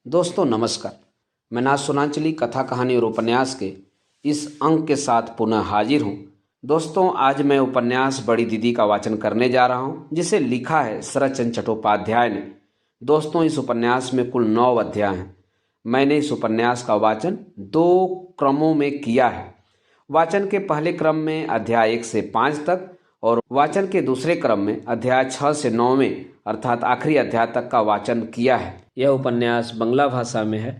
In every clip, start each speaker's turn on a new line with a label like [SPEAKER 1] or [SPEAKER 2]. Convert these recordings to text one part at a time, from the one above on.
[SPEAKER 1] दोस्तों नमस्कार। मैं नाथ सुनांचली कथा कहानी और उपन्यास के इस अंक के साथ पुनः हाजिर हूँ। दोस्तों आज मैं उपन्यास बड़ी दीदी का वाचन करने जा रहा हूँ, जिसे लिखा है शरत चंद्र चट्टोपाध्याय ने। दोस्तों इस उपन्यास में कुल 9 अध्याय हैं। मैंने इस उपन्यास का वाचन 2 क्रमों में किया है। वाचन के पहले क्रम में अध्याय 1 से 5 तक और वाचन के दूसरे क्रम में अध्याय 6 से 9 में अर्थात आखिरी अध्याय तक का वाचन किया है। यह उपन्यास बंगला भाषा में है,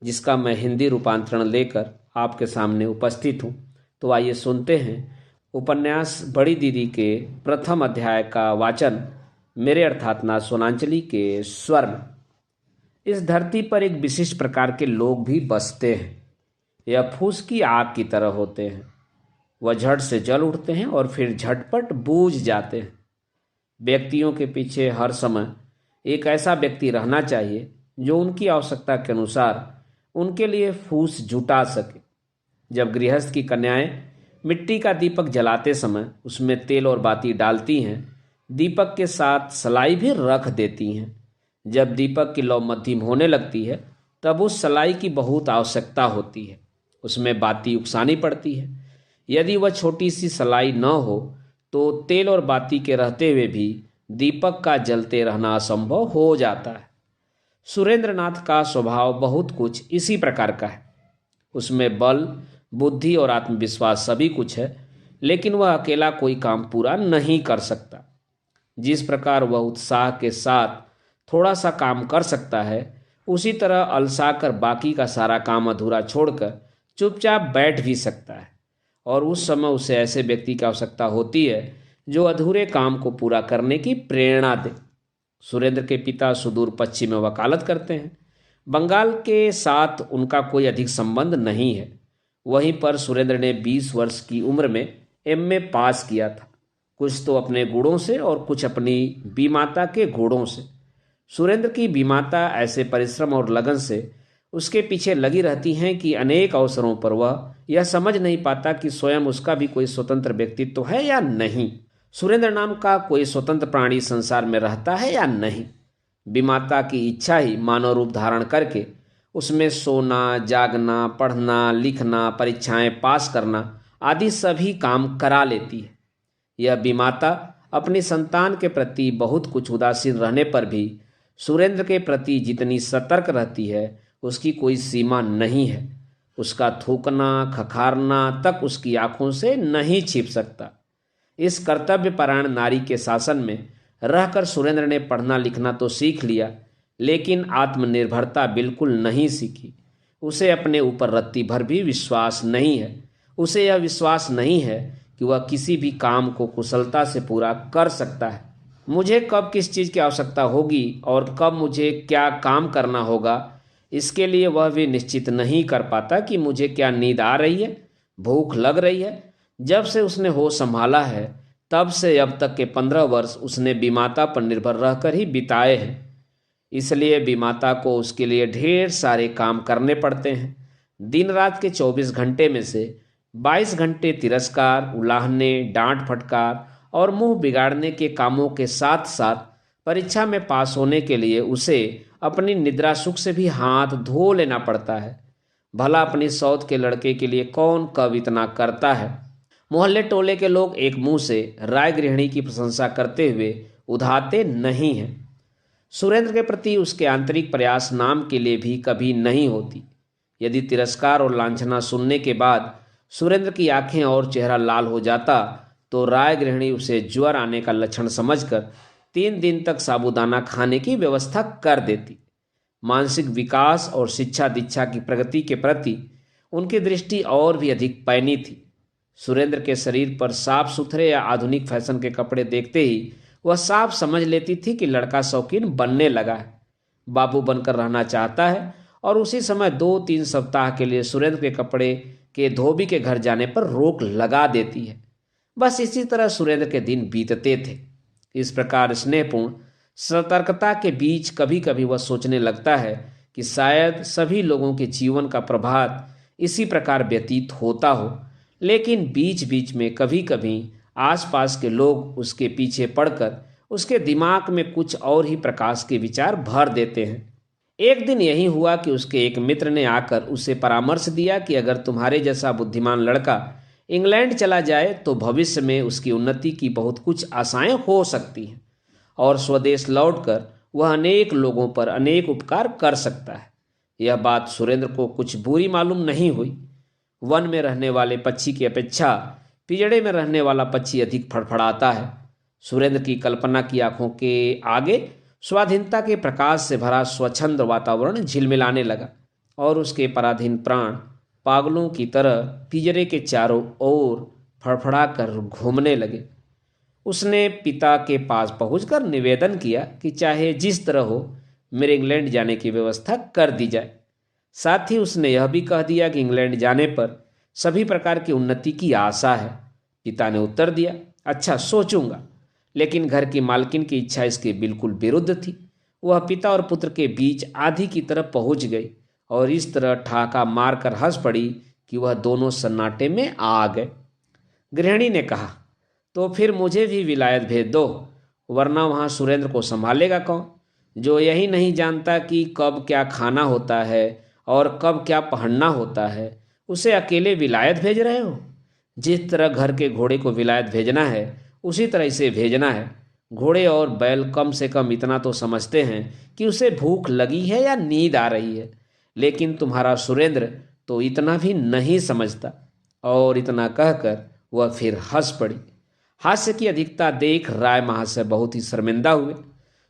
[SPEAKER 1] जिसका मैं हिंदी रूपांतरण लेकर आपके सामने उपस्थित हूँ। तो आइए सुनते हैं उपन्यास बड़ी दीदी के प्रथम अध्याय का वाचन मेरे अर्थात नाथ सोनांचली के स्वर में। इस धरती पर एक विशिष्ट प्रकार के लोग भी बसते हैं। यह फूस की आग की तरह होते हैं। वह झट से जल उठते हैं और फिर झटपट बूझ जाते हैं। व्यक्तियों के पीछे हर समय एक ऐसा व्यक्ति रहना चाहिए जो उनकी आवश्यकता के अनुसार उनके लिए फूस जुटा सके। जब गृहस्थ की कन्याएं मिट्टी का दीपक जलाते समय उसमें तेल और बाती डालती हैं, दीपक के साथ सलाई भी रख देती हैं। जब दीपक की लौ मध्यम होने लगती है तब उस सलाई की बहुत आवश्यकता होती है। उसमें बाती उकसानी पड़ती है। यदि वह छोटी सी सलाई न हो तो तेल और बाती के रहते हुए भी दीपक का जलते रहना असंभव हो जाता है। सुरेंद्रनाथ का स्वभाव बहुत कुछ इसी प्रकार का है। उसमें बल, बुद्धि और आत्मविश्वास सभी कुछ है, लेकिन वह अकेला कोई काम पूरा नहीं कर सकता। जिस प्रकार वह उत्साह के साथ थोड़ा सा काम कर सकता है, उसी तरह अलसाकर बाकी का सारा काम अधूरा छोड़कर चुपचाप बैठ भी सकता है। और उस समय उसे ऐसे व्यक्ति की आवश्यकता होती है जो अधूरे काम को पूरा करने की प्रेरणा दे। सुरेंद्र के पिता सुदूर पश्चिम में वकालत करते हैं। बंगाल के साथ उनका कोई अधिक संबंध नहीं है। वहीं पर सुरेंद्र ने 20 वर्ष की उम्र में एमए पास किया था, कुछ तो अपने गुणों से और कुछ अपनी बीमाता के गुणों से। सुरेंद्र की बीमाता ऐसे परिश्रम और लगन से उसके पीछे लगी रहती हैं कि अनेक अवसरों पर वह यह समझ नहीं पाता कि स्वयं उसका भी कोई स्वतंत्र व्यक्तित्व है या नहीं। सुरेंद्र नाम का कोई स्वतंत्र प्राणी संसार में रहता है या नहीं। विमाता की इच्छा ही मानव रूप धारण करके उसमें सोना, जागना, पढ़ना, लिखना, परीक्षाएं पास करना आदि सभी काम करा लेती है। यह विमाता अपनी संतान के प्रति बहुत कुछ उदासीन रहने पर भी सुरेंद्र के प्रति जितनी सतर्क रहती है उसकी कोई सीमा नहीं है। उसका थूकना, खखारना तक उसकी आंखों से नहीं छिप सकता। इस कर्तव्यपरायण नारी के शासन में रहकर सुरेंद्र ने पढ़ना लिखना तो सीख लिया, लेकिन आत्मनिर्भरता बिल्कुल नहीं सीखी। उसे अपने ऊपर रत्ती भर भी विश्वास नहीं है। उसे यह विश्वास नहीं है कि वह किसी भी काम को कुशलता से पूरा कर सकता है। मुझे कब किस चीज़ की आवश्यकता होगी और कब मुझे क्या काम करना होगा, इसके लिए वह भी निश्चित नहीं कर पाता कि मुझे क्या नींद आ रही है, भूख लग रही है। जब से उसने होश संभाला है तब से अब तक के 15 वर्ष उसने बीमाता पर निर्भर रहकर ही बिताए हैं। इसलिए बीमाता को उसके लिए ढेर सारे काम करने पड़ते हैं। दिन रात के 24 घंटे में से 22 घंटे तिरस्कार, उलाहने, डांट फटकार और मुंह बिगाड़ने के कामों के साथ साथ परीक्षा में पास होने के लिए उसे अपनी निद्रा सुख से भी हाथ धो लेना पड़ता है। भला अपनी सौत के लड़के के लिए कौन कब इतना करता है। मोहल्ले टोले के लोग एक मुंह से राय गृहिणी की प्रशंसा करते हुए उधाते नहीं हैं। सुरेंद्र के प्रति उसके आंतरिक प्रयास नाम के लिए भी कभी नहीं होती। यदि तिरस्कार और लांछना सुनने के बाद सुरेंद्र की आंखें और चेहरा लाल हो जाता तो राय गृहिणी उसे ज्वर आने का लक्षण समझकर 3 दिन तक साबूदाना खाने की व्यवस्था कर देती। मानसिक विकास और शिक्षा दीक्षा की प्रगति के प्रति उनकी दृष्टि और भी अधिक पैनी थी। सुरेंद्र के शरीर पर साफ सुथरे या आधुनिक फैशन के कपड़े देखते ही वह साफ समझ लेती थी कि लड़का शौकीन बनने लगा है, बाबू बनकर रहना चाहता है। और उसी समय 2-3 सप्ताह के लिए सुरेंद्र के कपड़े के धोबी के घर जाने पर रोक लगा देती है। बस इसी तरह सुरेंद्र के दिन बीतते थे। इस प्रकार स्नेहपूर्ण सतर्कता के बीच कभी कभी वह सोचने लगता है कि शायद सभी लोगों के जीवन का प्रभात इसी प्रकार व्यतीत होता हो। लेकिन बीच बीच में कभी कभी आसपास के लोग उसके पीछे पड़कर उसके दिमाग में कुछ और ही प्रकाश के विचार भर देते हैं। एक दिन यही हुआ कि उसके एक मित्र ने आकर उसे परामर्श दिया कि अगर तुम्हारे जैसा बुद्धिमान लड़का इंग्लैंड चला जाए तो भविष्य में उसकी उन्नति की बहुत कुछ आशाएं हो सकती हैं और स्वदेश लौटकर वह अनेक लोगों पर अनेक उपकार कर सकता है। यह बात सुरेंद्र को कुछ बुरी मालूम नहीं हुई। वन में रहने वाले पक्षी की अपेक्षा पिंजड़े में रहने वाला पक्षी अधिक फड़फड़ाता है। सुरेंद्र की कल्पना की आंखों के आगे स्वाधीनता के प्रकाश से भरा स्वच्छंद वातावरण झिलमिलाने लगा और उसके पराधीन प्राण पागलों की तरह पिंजरे के चारों ओर फड़फड़ा कर घूमने लगे। उसने पिता के पास पहुंचकर निवेदन किया कि चाहे जिस तरह हो मेरे इंग्लैंड जाने की व्यवस्था कर दी जाए। साथ ही उसने यह भी कह दिया कि इंग्लैंड जाने पर सभी प्रकार की उन्नति की आशा है। पिता ने उत्तर दिया, अच्छा सोचूंगा। लेकिन घर की मालकिन की इच्छा इसके बिल्कुल विरुद्ध थी। वह पिता और पुत्र के बीच आधी की तरफ पहुंच गई और इस तरह ठहाका मारकर हंस पड़ी कि वह दोनों सन्नाटे में आ गए। गृहिणी ने कहा, तो फिर मुझे भी विलायत भेज दो, वरना वहाँ सुरेंद्र को संभालेगा कौन, जो यही नहीं जानता कि कब क्या खाना होता है और कब क्या पहनना होता है। उसे अकेले विलायत भेज रहे हो? जिस तरह घर के घोड़े को विलायत भेजना है उसी तरह इसे भेजना है। घोड़े और बैल कम से कम इतना तो समझते हैं कि उसे भूख लगी है या नींद आ रही है, लेकिन तुम्हारा सुरेंद्र तो इतना भी नहीं समझता। और इतना कहकर वह फिर हंस पड़ी। हास्य की अधिकता देख राय महाशय बहुत ही शर्मिंदा हुए।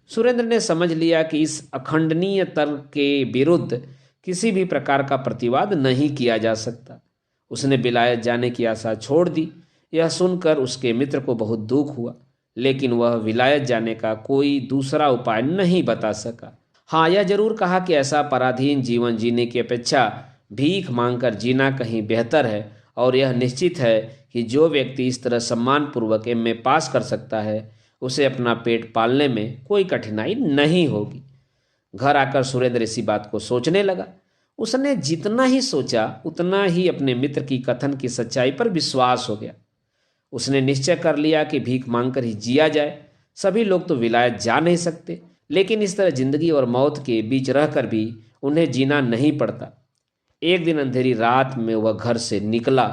[SPEAKER 1] सुरेंद्र ने समझ लिया कि इस अखंडनीय तर्क के विरुद्ध किसी भी प्रकार का प्रतिवाद नहीं किया जा सकता। उसने विलायत जाने की आशा छोड़ दी। यह सुनकर उसके मित्र को बहुत दुख हुआ, लेकिन वह विलायत जाने का कोई दूसरा उपाय नहीं बता सका। हाँ, यह जरूर कहा कि ऐसा पराधीन जीवन जीने की अपेक्षा भीख मांगकर जीना कहीं बेहतर है और यह निश्चित है कि जो व्यक्ति इस तरह सम्मानपूर्वक एमए पास कर सकता है उसे अपना पेट पालने में कोई कठिनाई नहीं होगी। घर आकर सुरेंद्र इसी बात को सोचने लगा। उसने जितना ही सोचा उतना ही अपने मित्र की कथन की सच्चाई पर विश्वास हो गया। उसने निश्चय कर लिया कि भीख मांगकर ही जिया जाए। सभी लोग तो विलायत जा नहीं सकते, लेकिन इस तरह जिंदगी और मौत के बीच रहकर भी उन्हें जीना नहीं पड़ता। एक दिन अंधेरी रात में वह घर से निकला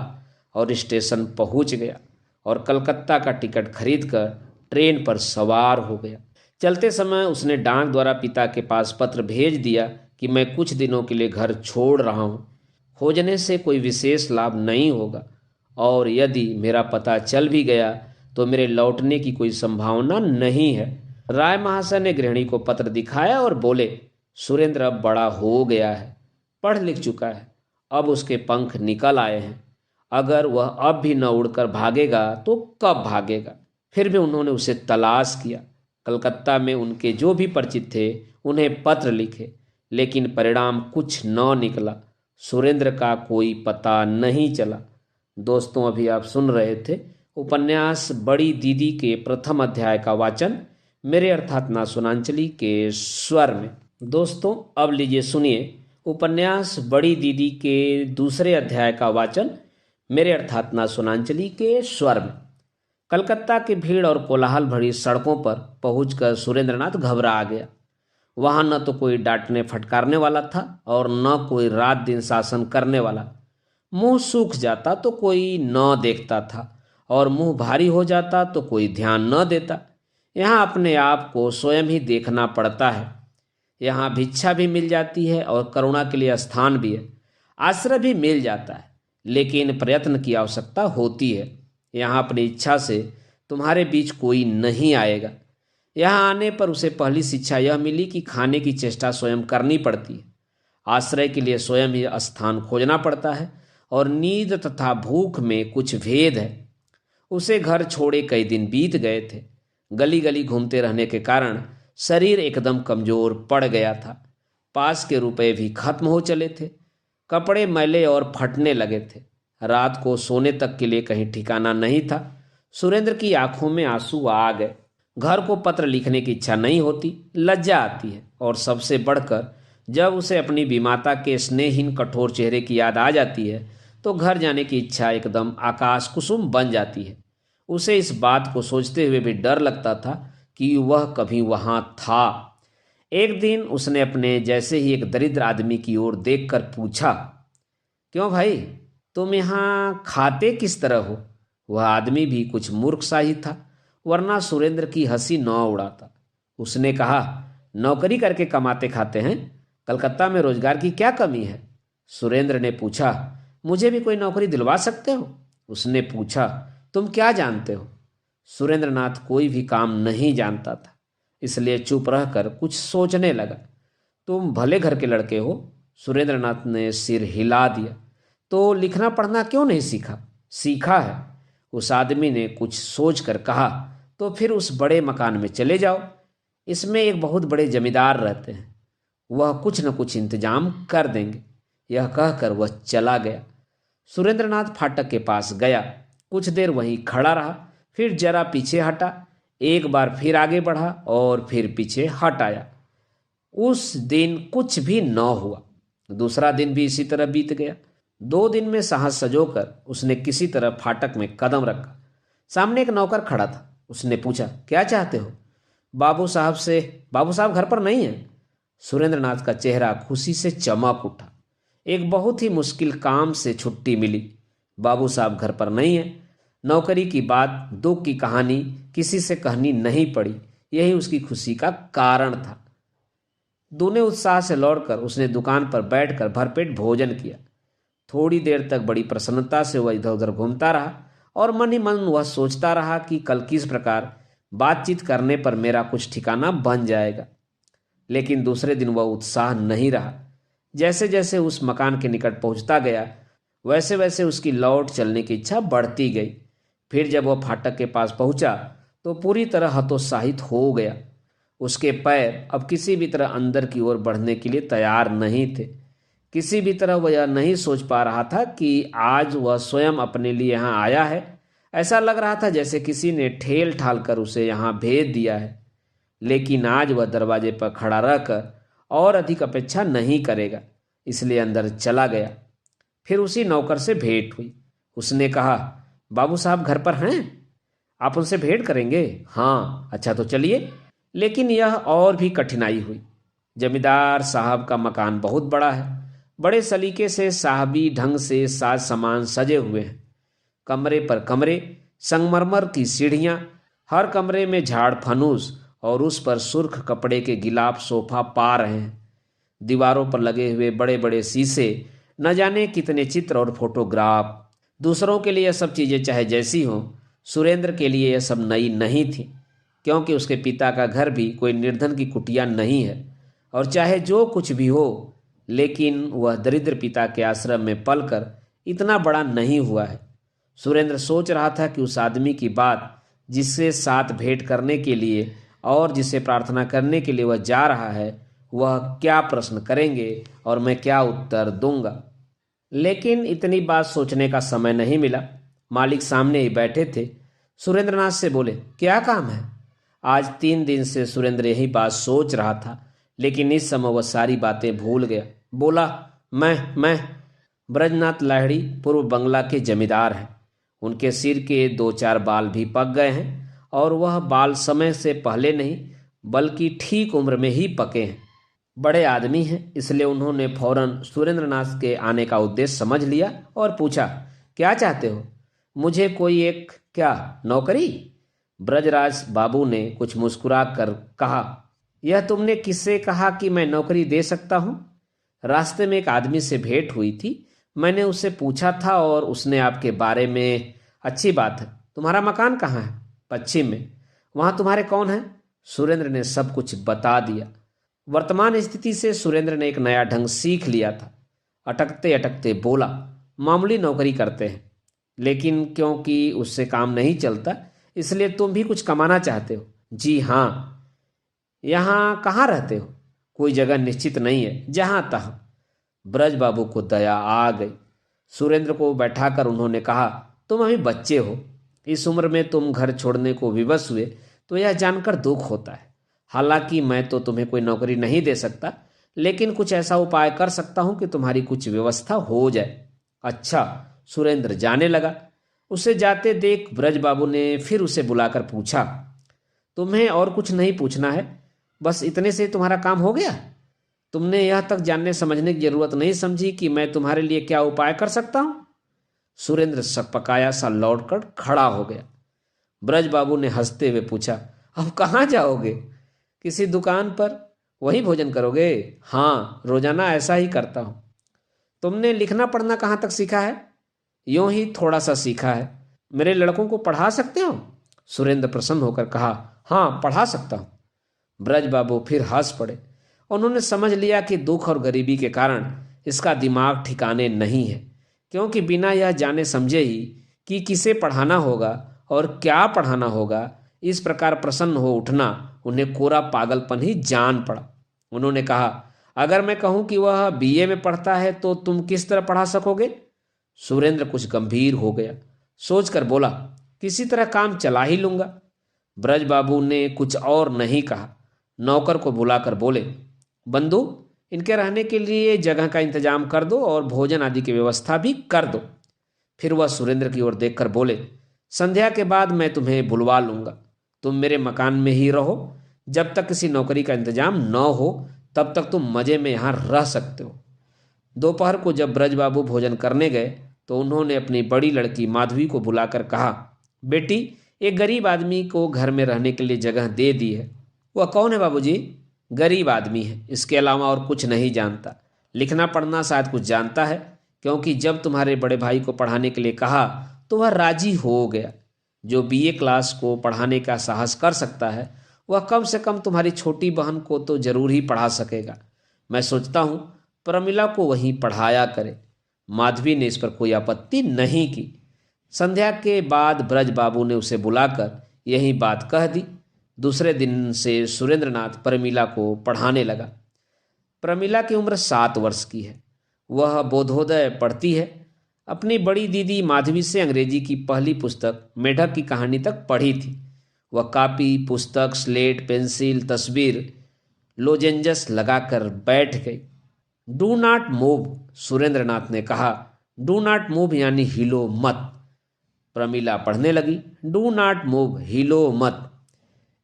[SPEAKER 1] और स्टेशन पहुंच गया और कलकत्ता का टिकट खरीदकर ट्रेन पर सवार हो गया। चलते समय उसने डाक द्वारा पिता के पास पत्र भेज दिया कि मैं कुछ दिनों के लिए घर छोड़ रहा हूँ। खोजने से कोई विशेष लाभ नहीं होगा और यदि मेरा पता चल भी गया तो मेरे लौटने की कोई संभावना नहीं है। राय महाशय ने गृहिणी को पत्र दिखाया और बोले, सुरेंद्र अब बड़ा हो गया है, पढ़ लिख चुका है, अब उसके पंख निकल आए हैं। अगर वह अब भी न उड़कर भागेगा तो कब भागेगा। फिर भी उन्होंने उसे तलाश किया। कलकत्ता में उनके जो भी परिचित थे उन्हें पत्र लिखे, लेकिन परिणाम कुछ न निकला। सुरेंद्र का कोई पता नहीं चला। दोस्तों, अभी आप सुन रहे थे उपन्यास बड़ी दीदी के प्रथम अध्याय का वाचन मेरे अर्थात नासुनांचली के स्वर में। दोस्तों, अब लीजिए सुनिए उपन्यास बड़ी दीदी के दूसरे अध्याय का वाचन मेरे अर्थात नासुनांचली के स्वर में। कलकत्ता की भीड़ और कोलाहल भरी सड़कों पर पहुंचकर सुरेंद्रनाथ घबरा गया। वहां न तो कोई डांटने फटकारने वाला था और न कोई रात दिन शासन करने वाला। मुंह सूख जाता तो कोई न देखता था और मुंह भारी हो जाता तो कोई ध्यान न देता। यहाँ अपने आप को स्वयं ही देखना पड़ता है। यहाँ भिक्षा भी मिल जाती है और करुणा के लिए स्थान भी है, आश्रय भी मिल जाता है, लेकिन प्रयत्न की आवश्यकता होती है। यहाँ अपनी इच्छा से तुम्हारे बीच कोई नहीं आएगा। यहाँ आने पर उसे पहली शिक्षा यह मिली कि खाने की चेष्टा स्वयं करनी पड़ती है। आश्रय के लिए स्वयं ही स्थान खोजना पड़ता है और नींद तथा भूख में कुछ भेद है। उसे घर छोड़े कई दिन बीत गए थे। गली गली घूमते रहने के कारण शरीर एकदम कमजोर पड़ गया था। पास के रुपए भी खत्म हो चले थे। कपड़े मैले और फटने लगे थे। रात को सोने तक के लिए कहीं ठिकाना नहीं था। सुरेंद्र की आंखों में आंसू आ गए। घर को पत्र लिखने की इच्छा नहीं होती, लज्जा आती है, और सबसे बढ़कर जब उसे अपनी विमाता के स्नेहहीन कठोर चेहरे की याद आ जाती है तो घर जाने की इच्छा एकदम आकाश कुसुम बन जाती है। उसे इस बात को सोचते हुए भी डर लगता था कि वह कभी वहाँ था। एक दिन उसने अपने जैसे ही एक दरिद्र आदमी की ओर देखकर पूछा, क्यों भाई, तुम यहाँ खाते किस तरह हो? वह आदमी भी कुछ मूर्ख सा ही था, वरना सुरेंद्र की हंसी न उड़ाता। उसने कहा, नौकरी करके कमाते खाते हैं, कलकत्ता में रोजगार की क्या कमी है? सुरेंद्र ने पूछा, मुझे भी कोई नौकरी दिलवा सकते हो? उसने पूछा, तुम क्या जानते हो? सुरेंद्रनाथ कोई भी काम नहीं जानता था, इसलिए चुप रहकर कुछ सोचने लगा। तुम भले घर के लड़के हो। सुरेंद्रनाथ ने सिर हिला दिया। तो लिखना पढ़ना क्यों नहीं सीखा? सीखा है। उस आदमी ने कुछ सोचकर कहा, तो फिर उस बड़े मकान में चले जाओ, इसमें एक बहुत बड़े जमींदार रहते हैं, वह कुछ न कुछ इंतजाम कर देंगे। यह कहकर वह चला गया। सुरेंद्रनाथ फाटक के पास गया, कुछ देर वहीं खड़ा रहा, फिर जरा पीछे हटा, एक बार फिर आगे बढ़ा और फिर पीछे हट आया। उस दिन कुछ भी न हुआ। दूसरा दिन भी इसी तरह बीत गया। 2 दिन में साहस सजोकर उसने किसी तरह फाटक में कदम रखा। सामने एक नौकर खड़ा था। उसने पूछा, क्या चाहते हो? बाबू साहब घर पर नहीं है। सुरेंद्रनाथ का चेहरा खुशी से चमक उठा। एक बहुत ही मुश्किल काम से छुट्टी मिली। बाबू साहब घर पर नहीं है। नौकरी की बात, दुख की कहानी किसी से कहनी नहीं पड़ी, यही उसकी खुशी का कारण था। दूने उत्साह से लौटकर उसने दुकान पर बैठकर भरपेट भोजन किया। थोड़ी देर तक बड़ी प्रसन्नता से वह इधर उधर घूमता रहा और मन ही मन वह सोचता रहा कि कल किस प्रकार बातचीत करने पर मेरा कुछ ठिकाना बन जाएगा। लेकिन दूसरे दिन वह उत्साह नहीं रहा। जैसे जैसे उस मकान के निकट पहुंचता गया, वैसे वैसे उसकी लौट चलने की इच्छा बढ़ती गई। फिर जब वह फाटक के पास पहुंचा तो पूरी तरह हतोत्साहित हो गया। उसके पैर अब किसी भी तरह अंदर की ओर बढ़ने के लिए तैयार नहीं थे। किसी भी तरह वह यह नहीं सोच पा रहा था कि आज वह स्वयं अपने लिए यहाँ आया है। ऐसा लग रहा था जैसे किसी ने ठेल ठाल कर उसे यहाँ भेज दिया है। लेकिन आज वह दरवाजे पर खड़ा रहकर और अधिक अपेक्षा नहीं करेगा, इसलिए अंदर चला गया। फिर उसी नौकर से भेंट हुई। उसने कहा, बाबू साहब घर पर हैं? आप उनसे भेंट करेंगे? हाँ। अच्छा, तो चलिए। लेकिन यह और भी कठिनाई हुई। जमींदार साहब का मकान बहुत बड़ा है। बड़े सलीके से साहबी ढंग से साज सामान सजे हुए हैं। कमरे पर कमरे, संगमरमर की सीढ़ियाँ, हर कमरे में झाड़ फनूस और उस पर सुर्ख कपड़े के गिलाफ सोफा पा रहे हैं। दीवारों पर लगे हुए बड़े बड़े शीशे, न जाने कितने चित्र और फोटोग्राफ। दूसरों के लिए यह सब चीज़ें चाहे जैसी हों, सुरेंद्र के लिए यह सब नई नहीं थी, क्योंकि उसके पिता का घर भी कोई निर्धन की कुटिया नहीं है। और चाहे जो कुछ भी हो, लेकिन वह दरिद्र पिता के आश्रम में पलकर इतना बड़ा नहीं हुआ है। सुरेंद्र सोच रहा था कि उस आदमी की बात, जिससे साथ भेंट करने के लिए और जिसे प्रार्थना करने के लिए वह जा रहा है, वह क्या प्रश्न करेंगे और मैं क्या उत्तर दूंगा। लेकिन इतनी बात सोचने का समय नहीं मिला। मालिक सामने ही बैठे थे। सुरेंद्रनाथ से बोले, क्या काम है? आज 3 दिन से सुरेंद्र यही बात सोच रहा था, लेकिन इस समय वह सारी बातें भूल गया। बोला, मैं ब्रजनाथ लाहिड़ी पूर्व बंगला के जमींदार हैं। उनके सिर के 2-4 बाल भी पक गए हैं और वह बाल समय से पहले नहीं बल्कि ठीक उम्र में ही पके हैं। बड़े आदमी हैं, इसलिए उन्होंने फौरन सुरेंद्रनाथ के आने का उद्देश्य समझ लिया और पूछा, क्या चाहते हो? मुझे कोई एक क्या नौकरी? ब्रजराज बाबू ने कुछ मुस्कुरा कर कहा, यह तुमने किससे कहा कि मैं नौकरी दे सकता हूँ? रास्ते में एक आदमी से भेंट हुई थी, मैंने उससे पूछा था और उसने आपके बारे में। अच्छी बात है। तुम्हारा मकान कहाँ है? पश्चिम में। वहाँ तुम्हारे कौन है? सुरेंद्र ने सब कुछ बता दिया। वर्तमान स्थिति से सुरेंद्र ने एक नया ढंग सीख लिया था। अटकते अटकते बोला, मामूली नौकरी करते हैं, लेकिन क्योंकि उससे काम नहीं चलता, इसलिए तुम भी कुछ कमाना चाहते हो। जी हाँ। यहाँ कहाँ रहते हो? कोई जगह निश्चित नहीं है, जहाँ तहाँ। ब्रज बाबू को दया आ गई। सुरेंद्र को बैठाकर उन्होंने कहा, तुम अभी बच्चे हो, इस उम्र में तुम घर छोड़ने को विवश हुए तो यह जानकर दुख होता है। हालांकि मैं तो तुम्हें कोई नौकरी नहीं दे सकता, लेकिन कुछ ऐसा उपाय कर सकता हूं कि तुम्हारी कुछ व्यवस्था हो जाए। अच्छा। सुरेंद्र जाने लगा। उसे जाते देख ब्रज बाबू ने फिर उसे बुलाकर पूछा, तुम्हें और कुछ नहीं पूछना है? बस इतने से तुम्हारा काम हो गया? तुमने यह तक जानने समझने की जरूरत नहीं समझी कि मैं तुम्हारे लिए क्या उपाय कर सकता हूं? सुरेंद्र सकपकाया सा लौटकर खड़ा हो गया। ब्रज बाबू ने हंसते हुए पूछा, अब कहाँ जाओगे? किसी दुकान पर? वहीं भोजन करोगे? हाँ, रोजाना ऐसा ही करता हूं। तुमने लिखना पढ़ना कहाँ तक सीखा है? यूं ही थोड़ा सा सीखा है। मेरे लड़कों को पढ़ा सकते हो? सुरेंद्र प्रसन्न होकर कहा, हाँ, पढ़ा सकता हूं। ब्रज बाबू फिर हंस पड़े। उन्होंने समझ लिया कि दुख और गरीबी के कारण इसका दिमाग ठिकाने नहीं है, क्योंकि बिना यह जाने समझे ही कि किसे पढ़ाना होगा और क्या पढ़ाना होगा, इस प्रकार प्रसन्न हो उठना उन्हें कोरा पागलपन ही जान पड़ा। उन्होंने कहा, अगर मैं कहूं कि वह बीए में पढ़ता है तो तुम किस तरह पढ़ा सकोगे? सुरेंद्र कुछ गंभीर हो गया, सोचकर बोला, किसी तरह काम चला ही लूंगा। ब्रज बाबू ने कुछ और नहीं कहा। नौकर को बुलाकर बोले, बंधु, इनके रहने के लिए जगह का इंतजाम कर दो और भोजन आदि की व्यवस्था भी कर दो। फिर वह सुरेंद्र की ओर देखकर बोले, संध्या के बाद मैं तुम्हें बुलवा लूंगा। तुम मेरे मकान में ही रहो। जब तक किसी नौकरी का इंतजाम न हो तब तक तुम मजे में यहाँ रह सकते हो। दोपहर को जब ब्रज बाबू भोजन करने गए तो उन्होंने अपनी बड़ी लड़की माधवी को बुलाकर कहा, बेटी, एक गरीब आदमी को घर में रहने के लिए जगह दे दी है। वह कौन है बाबूजी? गरीब आदमी है, इसके अलावा और कुछ नहीं जानता। लिखना पढ़ना शायद कुछ जानता है, क्योंकि जब तुम्हारे बड़े भाई को पढ़ाने के लिए कहा तो वह राजी हो गया। जो बीए क्लास को पढ़ाने का साहस कर सकता है वह कम से कम तुम्हारी छोटी बहन को तो जरूर ही पढ़ा सकेगा। मैं सोचता हूँ प्रमिला को वहीं पढ़ाया करे। माधवी ने इस पर कोई आपत्ति नहीं की। संध्या के बाद ब्रज बाबू ने उसे बुलाकर यही बात कह दी। दूसरे दिन से सुरेंद्रनाथ प्रमिला को पढ़ाने लगा। प्रमिला की उम्र 7 वर्ष की है। वह बोधोदय पढ़ती है। अपनी बड़ी दीदी माधवी से अंग्रेजी की पहली पुस्तक मेढक की कहानी तक पढ़ी थी। वह कॉपी, पुस्तक, स्लेट, पेंसिल, तस्वीर, लोजेंजस लगाकर बैठ गई। डू नॉट मूव, सुरेंद्रनाथ ने कहा। डू नॉट मूव यानी हिलो मत। प्रमिला पढ़ने लगी, डू नॉट मूव, हिलो मत।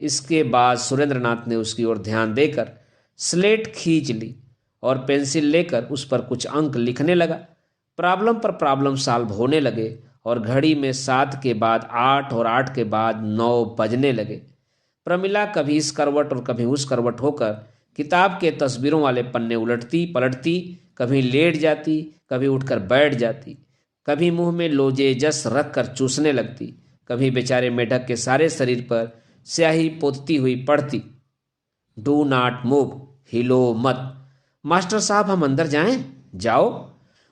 [SPEAKER 1] इसके बाद सुरेंद्रनाथ ने उसकी ओर ध्यान देकर स्लेट खींच ली और पेंसिल लेकर उस पर कुछ अंक लिखने लगा। प्रॉब्लम पर प्रॉब्लम सॉल्व होने लगे और घड़ी में 7 के बाद 8 और 8 के बाद 9 बजने लगे। प्रमिला कभी इस करवट और कभी उस करवट होकर किताब के तस्वीरों वाले पन्ने उलटती पलटती, कभी लेट जाती, कभी उठकर बैठ जाती, कभी मुंह में लोजेजस रख कर चूसने लगती, कभी बेचारे मेढक के सारे शरीर पर स्याही पोतती हुई पढ़ती, डू नॉट मूव, हिलो मत। मास्टर साहब, हम अंदर जाएं? जाओ।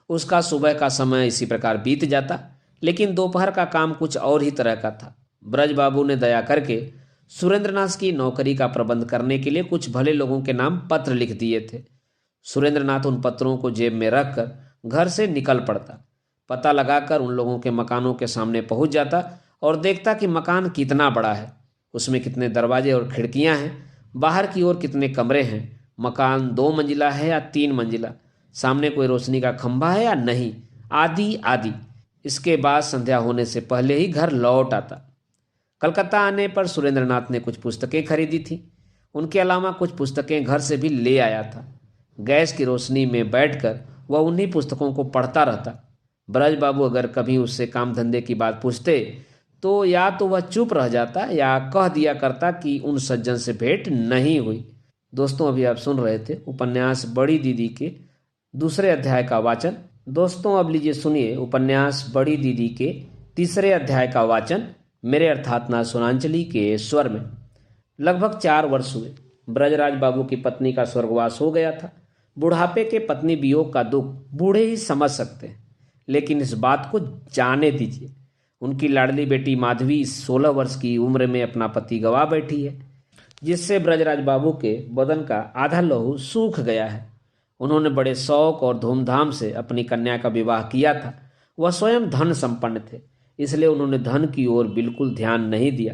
[SPEAKER 1] उसका सुबह का समय इसी प्रकार बीत जाता, लेकिन दोपहर का काम कुछ और ही तरह का था। ब्रज बाबू ने दया करके सुरेंद्रनाथ की नौकरी का प्रबंध करने के लिए कुछ भले लोगों के नाम पत्र लिख दिए थे। सुरेंद्रनाथ उन पत्रों को जेब में रखकर घर से निकल पड़ता। पता लगाकर उन लोगों के मकानों के सामने पहुंच जाता और देखता कि मकान कितना बड़ा है, उसमें कितने दरवाजे और खिड़कियां हैं, बाहर की ओर कितने कमरे हैं, मकान 2 मंजिला है या 3 मंजिला, सामने कोई रोशनी का खंभा है या नहीं, आदि आदि। इसके बाद संध्या होने से पहले ही घर लौट आता। कलकत्ता आने पर सुरेंद्रनाथ ने कुछ पुस्तकें खरीदी थी। उनके अलावा कुछ पुस्तकें घर से भी ले आया था। गैस की रोशनी में बैठकर वह उन्हीं पुस्तकों को पढ़ता रहता। ब्रज बाबू अगर कभी उससे काम धंधे की बात पूछते तो या तो वह चुप रह जाता या कह दिया करता कि उन सज्जन से भेंट नहीं हुई। दोस्तों, अभी आप सुन रहे थे उपन्यास बड़ी दीदी के दूसरे अध्याय का वाचन। दोस्तों, अब लीजिए सुनिए उपन्यास बड़ी दीदी के तीसरे अध्याय का वाचन मेरे अर्थात ना सुनांचली के स्वर में। लगभग 4 वर्ष हुए। ब्रजराज बाबू की पत्नी का स्वर्गवास हो गया था। बुढ़ापे के पत्नी वियोग का दुख बूढ़े ही समझ सकते हैं, लेकिन इस बात को जाने दीजिए, उनकी लाडली बेटी माधवी 16 वर्ष की उम्र में अपना पति गवा बैठी है, जिससे ब्रजराज बाबू के बदन का आधा लहू सूख गया है। उन्होंने बड़े शौक और धूमधाम से अपनी कन्या का विवाह किया था। वह स्वयं धन संपन्न थे, इसलिए उन्होंने धन की ओर बिल्कुल ध्यान नहीं दिया।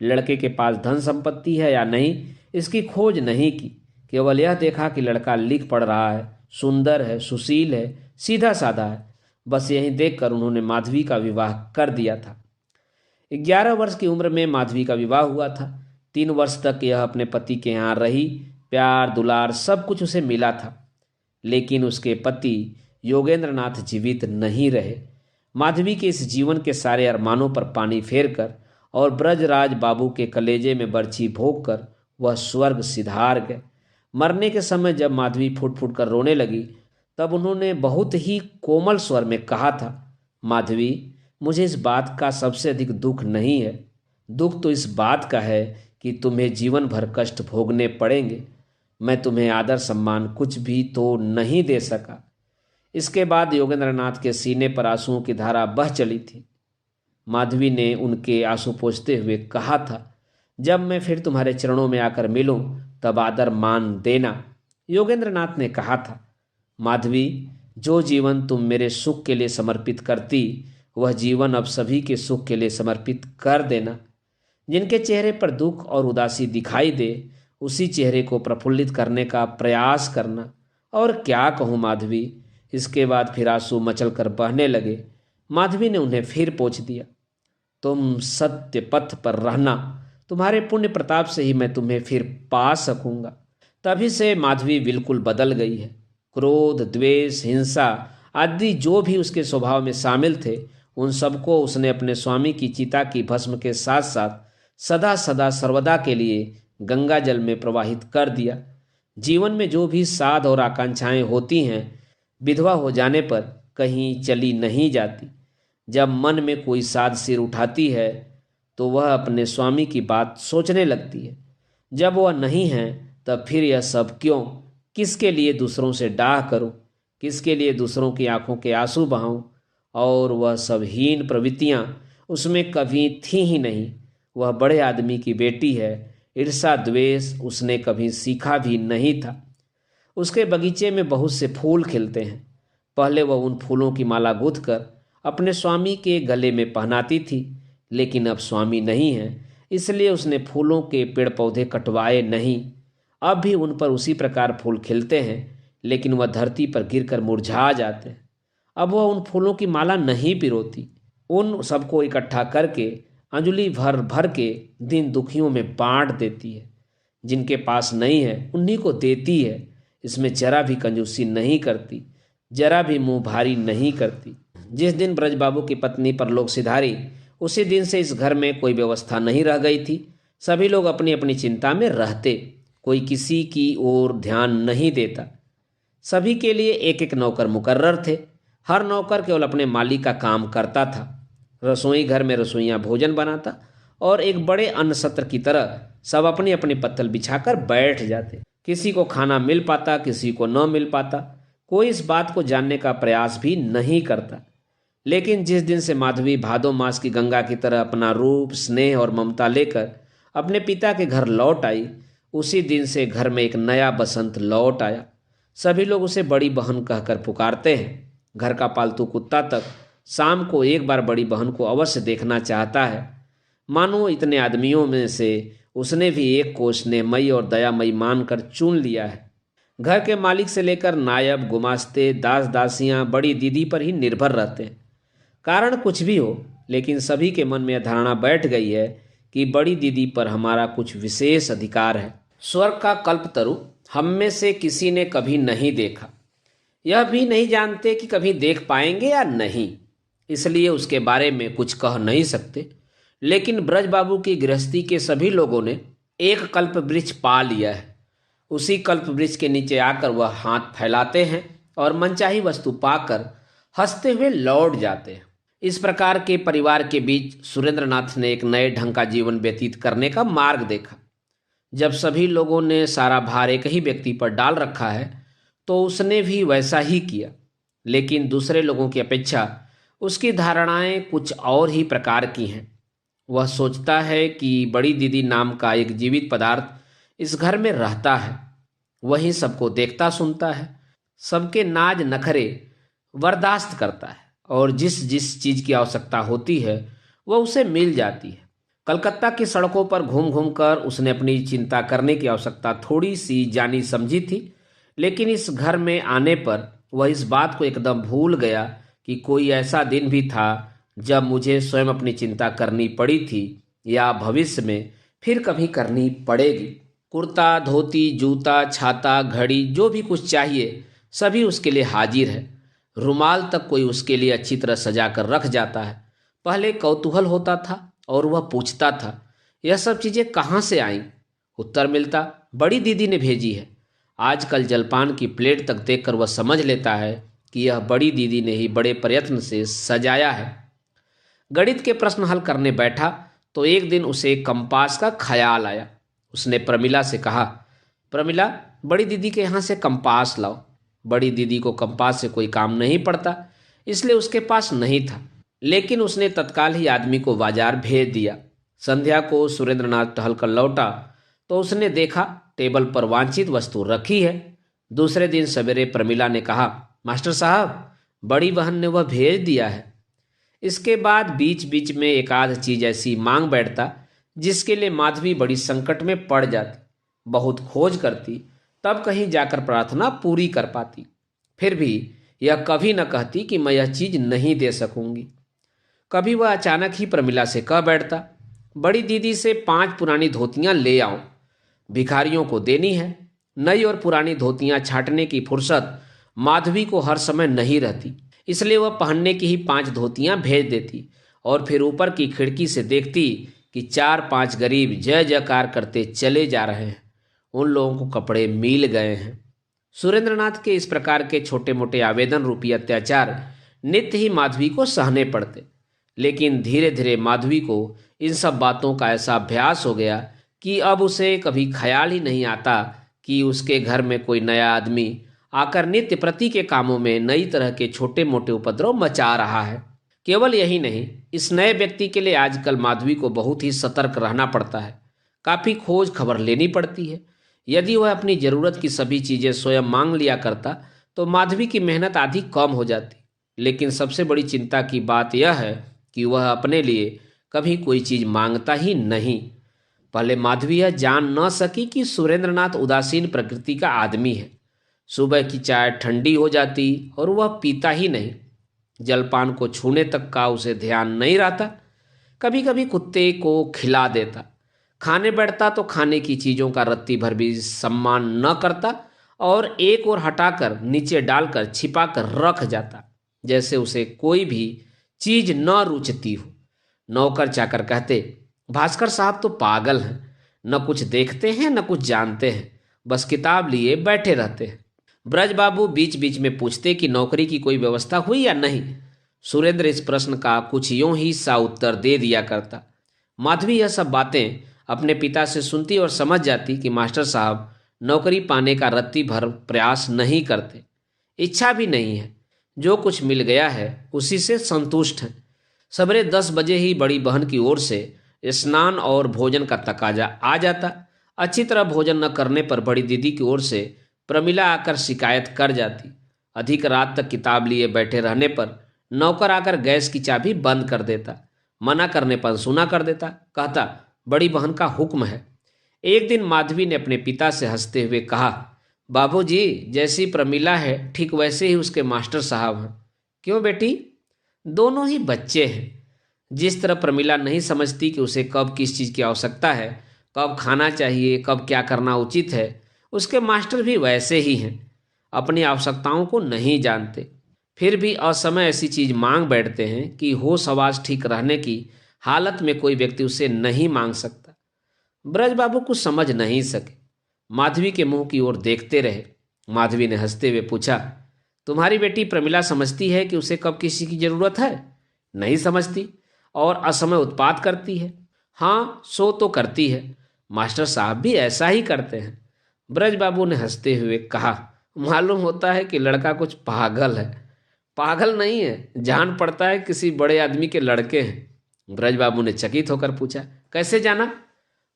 [SPEAKER 1] लड़के के पास धन संपत्ति है या नहीं, इसकी खोज नहीं की। केवल यह देखा कि लड़का लिख पढ़ रहा है, सुंदर है, सुशील है, सीधा साधा है। बस यही देखकर उन्होंने माधवी का विवाह कर दिया था। 11 वर्ष की उम्र में माधवी का विवाह हुआ था। 3 वर्ष तक यह अपने पति के यहाँ रही। प्यार दुलार सब कुछ उसे मिला था, लेकिन उसके पति योगेंद्र नाथ जीवित नहीं रहे। माधवी के इस जीवन के सारे अरमानों पर पानी फेरकर और ब्रजराज बाबू के कलेजे में बर्छी भोंक कर वह स्वर्ग सिधार गए। मरने के समय जब माधवी फुट फुट कर रोने लगी, तब उन्होंने बहुत ही कोमल स्वर में कहा था, माधवी, मुझे इस बात का सबसे अधिक दुख नहीं है। दुख तो इस बात का है कि तुम्हें जीवन भर कष्ट भोगने पड़ेंगे। मैं तुम्हें आदर सम्मान कुछ भी तो नहीं दे सका। इसके बाद योगेंद्र नाथ के सीने पर आंसुओं की धारा बह चली थी। माधवी ने उनके आंसू पोंछते हुए कहा था, जब मैं फिर तुम्हारे चरणों में आकर मिलूं तब आदर मान देना। योगेंद्र नाथ ने कहा था, माधवी, जो जीवन तुम मेरे सुख के लिए समर्पित करती, वह जीवन अब सभी के सुख के लिए समर्पित कर देना। जिनके चेहरे पर दुख और उदासी दिखाई दे, उसी चेहरे को प्रफुल्लित करने का प्रयास करना। और क्या कहूँ माधवी। इसके बाद फिर आंसू मचल कर बहने लगे। माधवी ने उन्हें फिर पोंछ दिया, तुम सत्य पथ पर रहना, तुम्हारे पुण्य प्रताप से ही मैं तुम्हें फिर पा सकूंगा। तभी से माधवी बिल्कुल बदल गई है। क्रोध, द्वेष, हिंसा आदि जो भी उसके स्वभाव में शामिल थे, उन सबको उसने अपने स्वामी की चिता की भस्म के साथ साथ सदा सदा सर्वदा के लिए गंगा जल में प्रवाहित कर दिया। जीवन में जो भी साध और आकांक्षाएं होती हैं, विधवा हो जाने पर कहीं चली नहीं जाती। जब मन में कोई साध सिर उठाती है तो वह अपने स्वामी की बात सोचने लगती है। जब वह नहीं है तब फिर यह सब क्यों, किसके लिए दूसरों से डाह करूं, किसके लिए दूसरों की आंखों के आंसू बहाऊं। और वह सब हीन प्रवृत्तियां उसमें कभी थी ही नहीं। वह बड़े आदमी की बेटी है, ईर्षा द्वेष उसने कभी सीखा भी नहीं था। उसके बगीचे में बहुत से फूल खिलते हैं। पहले वह उन फूलों की माला गूंथकर अपने स्वामी के गले में पहनाती थी, लेकिन अब स्वामी नहीं है, इसलिए उसने फूलों के पेड़ पौधे कटवाए नहीं। अब भी उन पर उसी प्रकार फूल खिलते हैं, लेकिन वह धरती पर गिरकर मुरझा जाते हैं। अब वह उन फूलों की माला नहीं पिरोती। उन सबको इकट्ठा करके अंजलि भर भर के दिन दुखियों में बांट देती है। जिनके पास नहीं है उन्हीं को देती है। इसमें जरा भी कंजूसी नहीं करती, जरा भी मुंह भारी नहीं करती। जिस दिन ब्रजबाबू की पत्नी परलोक सिधारी, उसी दिन से इस घर में कोई व्यवस्था नहीं रह गई थी। सभी लोग अपनी अपनी चिंता में रहते, कोई किसी की ओर ध्यान नहीं देता। सभी के लिए एक एक नौकर मुकर्रर थे। हर नौकर केवल अपने मालिक का काम करता था। रसोई घर में रसोइयाँ भोजन बनाता और एक बड़े अन्न सत्र की तरह सब अपनी अपनी पत्तल बिछाकर बैठ जाते। किसी को खाना मिल पाता, किसी को न मिल पाता। कोई इस बात को जानने का प्रयास भी नहीं करता। लेकिन जिस दिन से माधवी भादो मास की गंगा की तरह अपना रूप, स्नेह और ममता लेकर अपने पिता के घर लौट आई, उसी दिन से घर में एक नया बसंत लौट आया। सभी लोग उसे बड़ी बहन कहकर पुकारते हैं। घर का पालतू कुत्ता तक शाम को एक बार बड़ी बहन को अवश्य देखना चाहता है। मानो इतने आदमियों में से उसने भी एक को स्नेहमयी और दयामयी मानकर चुन लिया है। घर के मालिक से लेकर नायब, गुमास्ते, दास दासियां बड़ी दीदी पर ही निर्भर रहते हैं। कारण कुछ भी हो, लेकिन सभी के मन में यह धारणा बैठ गई है कि बड़ी दीदी पर हमारा कुछ विशेष अधिकार है। स्वर्ग का कल्पतरु हम में से किसी ने कभी नहीं देखा, यह भी नहीं जानते कि कभी देख पाएंगे या नहीं, इसलिए उसके बारे में कुछ कह नहीं सकते। लेकिन ब्रजबाबू की गृहस्थी के सभी लोगों ने एक कल्प वृक्ष पा लिया है। उसी कल्प वृक्ष के नीचे आकर वह हाथ फैलाते हैं और मनचाही वस्तु पाकर हंसते हुए लौट जाते हैं। इस प्रकार के परिवार के बीच सुरेंद्रनाथ ने एक नए ढंग का जीवन व्यतीत करने का मार्ग देखा। जब सभी लोगों ने सारा भार एक ही व्यक्ति पर डाल रखा है, तो उसने भी वैसा ही किया। लेकिन दूसरे लोगों की अपेक्षा उसकी धारणाएं कुछ और ही प्रकार की हैं। वह सोचता है कि बड़ी दीदी नाम का एक जीवित पदार्थ इस घर में रहता है। वही सबको देखता सुनता है, सबके नाज नखरे बर्दाश्त करता है और जिस जिस चीज़ की आवश्यकता होती है वह उसे मिल जाती है। कलकत्ता की सड़कों पर घूम घूम कर उसने अपनी चिंता करने की आवश्यकता थोड़ी सी जानी समझी थी, लेकिन इस घर में आने पर वह इस बात को एकदम भूल गया कि कोई ऐसा दिन भी था जब मुझे स्वयं अपनी चिंता करनी पड़ी थी, या भविष्य में फिर कभी करनी पड़ेगी। कुर्ता, धोती, जूता, छाता, घड़ी, जो भी कुछ चाहिए सभी उसके लिए हाजिर है। रुमाल तक कोई उसके लिए अच्छी तरह सजा कर रख जाता है। पहले कौतूहल होता था और वह पूछता था, यह सब चीज़ें कहाँ से आईं? उत्तर मिलता, बड़ी दीदी ने भेजी है। आजकल जलपान की प्लेट तक देखकर वह समझ लेता है कि यह बड़ी दीदी ने ही बड़े प्रयत्न से सजाया है। गणित के प्रश्न हल करने बैठा तो एक दिन उसे कंपास का ख्याल आया। उसने प्रमिला से कहा, प्रमिला, बड़ी दीदी के यहाँ से कंपास लाओ। बड़ी दीदी को कंपास से कोई काम नहीं पड़ता, इसलिए उसके पास नहीं था, लेकिन उसने तत्काल ही आदमी को बाजार भेज दिया। संध्या को सुरेंद्रनाथ टहल कर लौटा तो उसने देखा टेबल पर वांछित वस्तु रखी है। दूसरे दिन सवेरे प्रमिला ने कहा, मास्टर साहब, बड़ी बहन ने वह भेज दिया है। इसके बाद बीच बीच में एक आध चीज ऐसी मांग बैठता जिसके लिए माधवी बड़ी संकट में पड़ जाती। बहुत खोज करती, तब कहीं जाकर प्रार्थना पूरी कर पाती। फिर भी यह कभी न कहती कि मैं यह चीज नहीं दे सकूंगी। कभी वह अचानक ही प्रमिला से कह बैठता, बड़ी दीदी से 5 पुरानी धोतियां ले आओ, भिखारियों को देनी है। नई और पुरानी धोतियां छांटने की फुर्सत माधवी को हर समय नहीं रहती, इसलिए वह पहनने की ही 5 धोतियां भेज देती और फिर ऊपर की खिड़की से देखती कि 4-5 गरीब जय जयकार करते चले जा रहे हैं। उन लोगों को कपड़े मिल गए हैं। सुरेंद्रनाथ के इस प्रकार के छोटे मोटे आवेदन रूपी अत्याचार नित्य ही माधवी को सहने पड़ते, लेकिन धीरे धीरे माधवी को इन सब बातों का ऐसा अभ्यास हो गया कि अब उसे कभी ख्याल ही नहीं आता कि उसके घर में कोई नया आदमी आकर नित्य प्रति के कामों में नई तरह के छोटे मोटे उपद्रव मचा रहा है। केवल यही नहीं, इस नए व्यक्ति के लिए आजकल माधवी को बहुत ही सतर्क रहना पड़ता है। काफ़ी खोज खबर लेनी पड़ती है। यदि वह अपनी ज़रूरत की सभी चीज़ें स्वयं मांग लिया करता तो माधवी की मेहनत आधी कम हो जाती। लेकिन सबसे बड़ी चिंता की बात यह है कि वह अपने लिए कभी कोई चीज़ मांगता ही नहीं। पहले माधवी यह जान न सकी कि सुरेंद्रनाथ उदासीन प्रकृति का आदमी है। सुबह की चाय ठंडी हो जाती और वह पीता ही नहीं। जलपान को छूने तक का उसे ध्यान नहीं रहता। कभी कभी कुत्ते को खिला देता। खाने बैठता तो खाने की चीज़ों का रत्ती भर भी सम्मान न करता और एक ओर हटाकर नीचे डालकर छिपा कर रख जाता, जैसे उसे कोई भी चीज़ न रुचती हो। नौकर चाकर कहते, भास्कर साहब तो पागल हैं, न कुछ देखते हैं न कुछ जानते हैं, बस किताब लिए बैठे रहते हैं। ब्रज बाबू बीच बीच में पूछते कि नौकरी की कोई व्यवस्था हुई या नहीं। सुरेंद्र इस प्रश्न का कुछ यूं ही सा उत्तर दे दिया करता। माधवी यह सब बातें अपने पिता से सुनती और समझ जाती कि मास्टर साहब नौकरी पाने का रत्ती भर प्रयास नहीं करते, इच्छा भी नहीं है। जो कुछ मिल गया है उसी से संतुष्ट हैं। सवेरे 10 बजे ही बड़ी बहन की ओर से स्नान और भोजन का तकाजा आ जाता। अच्छी तरह भोजन न करने पर बड़ी दीदी की ओर से प्रमिला आकर शिकायत कर जाती। अधिक रात तक किताब लिए बैठे रहने पर नौकर आकर गैस की चाबी बंद कर देता। मना करने पर सुना कर देता, कहता बड़ी बहन का हुक्म है। एक दिन माधवी ने अपने पिता से हंसते हुए कहा, बाबूजी, जैसी प्रमिला है ठीक वैसे ही उसके मास्टर साहब हैं। क्यों बेटी? दोनों ही बच्चे हैं। जिस तरह प्रमिला नहीं समझती कि उसे कब किस चीज़ की आवश्यकता है, कब खाना चाहिए, कब क्या करना उचित है, उसके मास्टर भी वैसे ही हैं। अपनी आवश्यकताओं को नहीं जानते, फिर भी असमय ऐसी चीज़ मांग बैठते हैं कि होश हवास ठीक रहने की हालत में कोई व्यक्ति उसे नहीं मांग सकता। ब्रज बाबू कुछ समझ नहीं सके, माधवी के मुंह की ओर देखते रहे। माधवी ने हंसते हुए पूछा, तुम्हारी बेटी प्रमिला समझती है कि उसे कब किसी की जरूरत है? नहीं समझती और असमय उत्पात करती है। हाँ, सो तो करती है, मास्टर साहब भी ऐसा ही करते हैं। ब्रज बाबू ने हंसते हुए कहा, मालूम होता है कि लड़का कुछ पागल है। पागल नहीं है, जान पड़ता है किसी बड़े आदमी के लड़के हैं। ब्रज बाबू ने चकित होकर पूछा, कैसे जाना?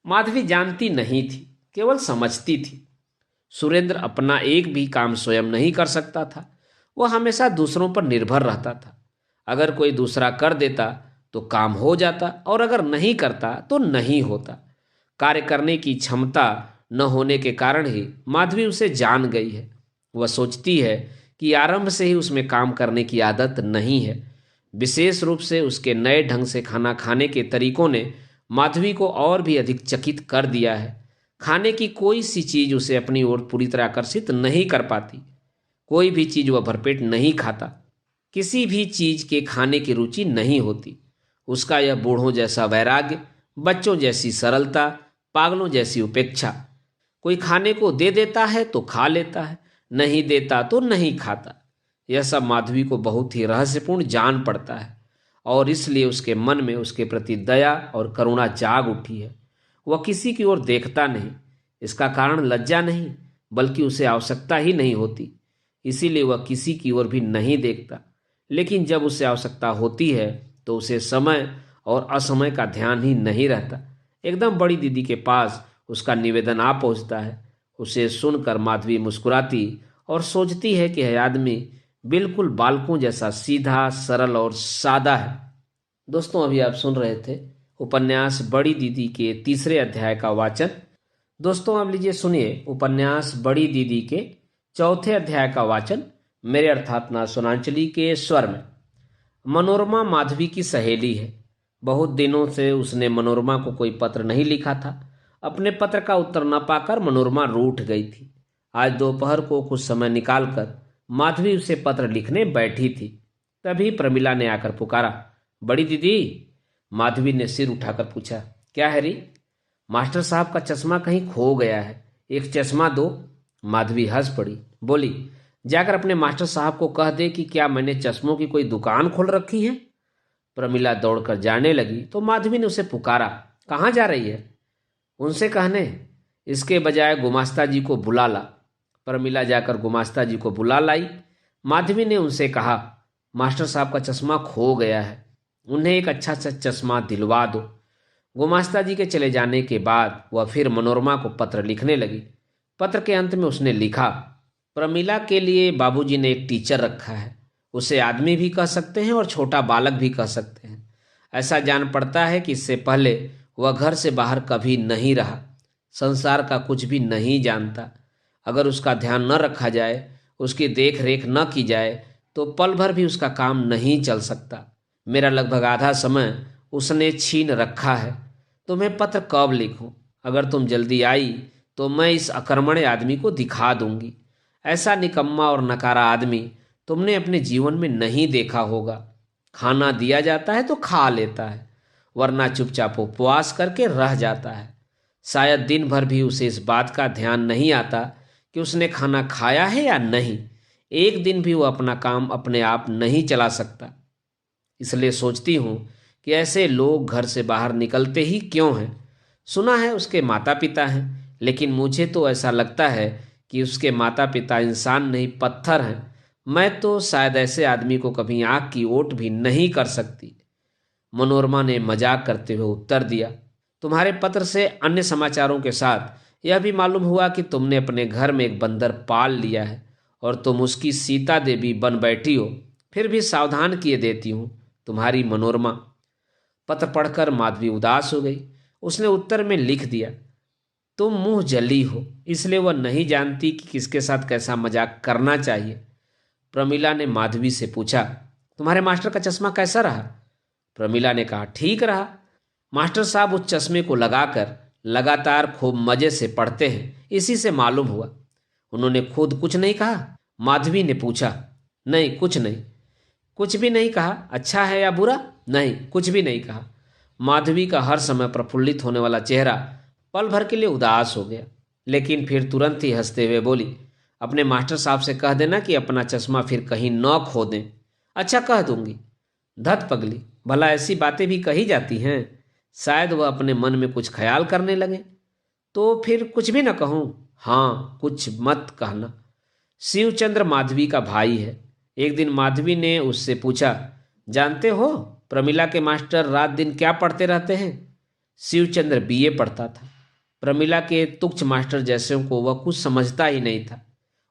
[SPEAKER 1] माधवी जानती नहीं थी, केवल समझती थी। सुरेंद्र अपना एक भी काम स्वयं नहीं कर सकता था। वह हमेशा दूसरों पर निर्भर रहता था। अगर कोई दूसरा कर देता तो काम हो जाता और अगर नहीं करता तो नहीं होता। कार्य करने की क्षमता न होने के कारण ही माधवी उसे जान गई है। वह सोचती है कि आरंभ से ही उसमें काम करने की आदत नहीं है। विशेष रूप से उसके नए ढंग से खाना खाने के तरीकों ने माधवी को और भी अधिक चकित कर दिया है। खाने की कोई सी चीज उसे अपनी ओर पूरी तरह आकर्षित नहीं कर पाती। कोई भी चीज वह भरपेट नहीं खाता। किसी भी चीज के खाने की रुचि नहीं होती। उसका यह बूढ़ों जैसा वैराग्य, बच्चों जैसी सरलता, पागलों जैसी उपेक्षा। कोई खाने को दे देता है तो खा लेता है, नहीं देता तो नहीं खाता। यह सब माधवी को बहुत ही रहस्यपूर्ण जान पड़ता है और इसलिए उसके मन में उसके प्रति दया और करुणा जाग उठी है। वह किसी की ओर देखता नहीं। इसका कारण लज्जा नहीं, बल्कि उसे आवश्यकता ही नहीं होती, इसीलिए वह किसी की ओर भी नहीं देखता। लेकिन जब उसे आवश्यकता होती है तो उसे समय और असमय का ध्यान ही नहीं रहता। एकदम बड़ी दीदी के पास उसका निवेदन आ पहुंचता है। उसे सुनकर माधवी मुस्कुराती और सोचती है कि यह आदमी बिल्कुल बालकों जैसा सीधा, सरल और सादा है। दोस्तों, अभी आप सुन रहे थे उपन्यास बड़ी दीदी के तीसरे अध्याय का वाचन। दोस्तों, अब लीजिए सुनिए उपन्यास बड़ी दीदी के चौथे अध्याय का वाचन मेरे अर्थात ना सुनांचली के स्वर में। मनोरमा माधवी की सहेली है। बहुत दिनों से उसने मनोरमा को कोई पत्र नहीं लिखा था। अपने पत्र का उत्तर न पाकर मनोरमा रूठ गई थी। आज दोपहर को कुछ समय निकालकर माधवी उसे पत्र लिखने बैठी थी। तभी प्रमिला ने आकर पुकारा, बड़ी दीदी। माधवी ने सिर उठाकर पूछा, क्या है री? मास्टर साहब का चश्मा कहीं खो गया है, एक चश्मा दो। माधवी हंस पड़ी, बोली, जाकर अपने मास्टर साहब को कह दे कि क्या मैंने चश्मों की कोई दुकान खोल रखी है। प्रमिला दौड़कर जाने लगी तो माधवी ने उसे पुकारा, कहाँ जा रही है? उनसे कहने, इसके बजाय गुमास्ता जी को बुला ला। प्रमिला जाकर गुमास्ता जी को बुला लाई। माधवी ने उनसे कहा, मास्टर साहब का चश्मा खो गया है, उन्हें एक अच्छा सा चश्मा दिलवा दो। गुमास्ता जी के चले जाने के बाद वह फिर मनोरमा को पत्र लिखने लगी। पत्र के अंत में उसने लिखा, प्रमिला के लिए बाबूजी ने एक टीचर रखा है। उसे आदमी भी कह सकते हैं और छोटा बालक भी कह सकते हैं। ऐसा जान पड़ता है कि इससे पहले वह घर से बाहर कभी नहीं रहा, संसार का कुछ भी नहीं जानता। अगर उसका ध्यान न रखा जाए, उसकी देख रेख न की जाए तो पल भर भी उसका काम नहीं चल सकता। मेरा लगभग आधा समय उसने छीन रखा है। तुम्हें पत्र कब लिखूं? अगर तुम जल्दी आई तो मैं इस अकर्मण्य आदमी को दिखा दूंगी। ऐसा निकम्मा और नकारा आदमी तुमने अपने जीवन में नहीं देखा होगा। खाना दिया जाता है तो खा लेता है, वरना चुपचाप उपवास करके रह जाता है। शायद दिन भर भी उसे इस बात का ध्यान नहीं आता कि उसने खाना खाया है या नहीं। एक दिन भी वो अपना काम अपने आप नहीं चला सकता। इसलिए सोचती हूँ कि ऐसे लोग घर से बाहर निकलते ही क्यों हैं। सुना है उसके माता पिता हैं, लेकिन मुझे तो ऐसा लगता है कि उसके माता पिता इंसान नहीं पत्थर हैं। मैं तो शायद ऐसे आदमी को कभी आँख की ओट भी नहीं कर सकती। मनोरमा ने मजाक करते हुए उत्तर दिया, तुम्हारे पत्र से अन्य समाचारों के साथ यह भी मालूम हुआ कि तुमने अपने घर में एक बंदर पाल लिया है और तुम उसकी सीता देवी बन बैठी हो। फिर भी सावधान किए देती हूँ, तुम्हारी मनोरमा। पत्र पढ़कर माधवी उदास हो गई। उसने उत्तर में लिख दिया, तुम मुंह जली हो, इसलिए वह नहीं जानती कि किसके साथ कैसा मजाक करना चाहिए। प्रमिला ने माधवी से पूछा, तुम्हारे मास्टर का चश्मा कैसा रहा? प्रमिला ने कहा, ठीक रहा। मास्टर साहब उस चश्मे को लगाकर लगातार खूब मजे से पढ़ते हैं, इसी से मालूम हुआ। उन्होंने खुद कुछ नहीं कहा? माधवी ने पूछा। नहीं, कुछ नहीं। कुछ भी नहीं कहा? अच्छा है या बुरा? नहीं, कुछ भी नहीं कहा। माधवी का हर समय प्रफुल्लित होने वाला चेहरा पल भर के लिए उदास हो गया, लेकिन फिर तुरंत ही हंसते हुए बोली, अपने मास्टर साहब से कह देना कि अपना चश्मा फिर कहीं न खो दें। अच्छा, कह दूंगी। धत पगली, भला ऐसी बातें भी कही जाती हैं? शायद वह अपने मन में कुछ ख्याल करने लगे। तो फिर कुछ भी न कहूँ? हाँ, कुछ मत कहना। शिवचंद्र माधवी का भाई है। एक दिन माधवी ने उससे पूछा, जानते हो प्रमिला के मास्टर रात दिन क्या पढ़ते रहते हैं? शिवचंद्र बीए पढ़ता था। प्रमिला के तुच्छ मास्टर जैसे को वह कुछ समझता ही नहीं था।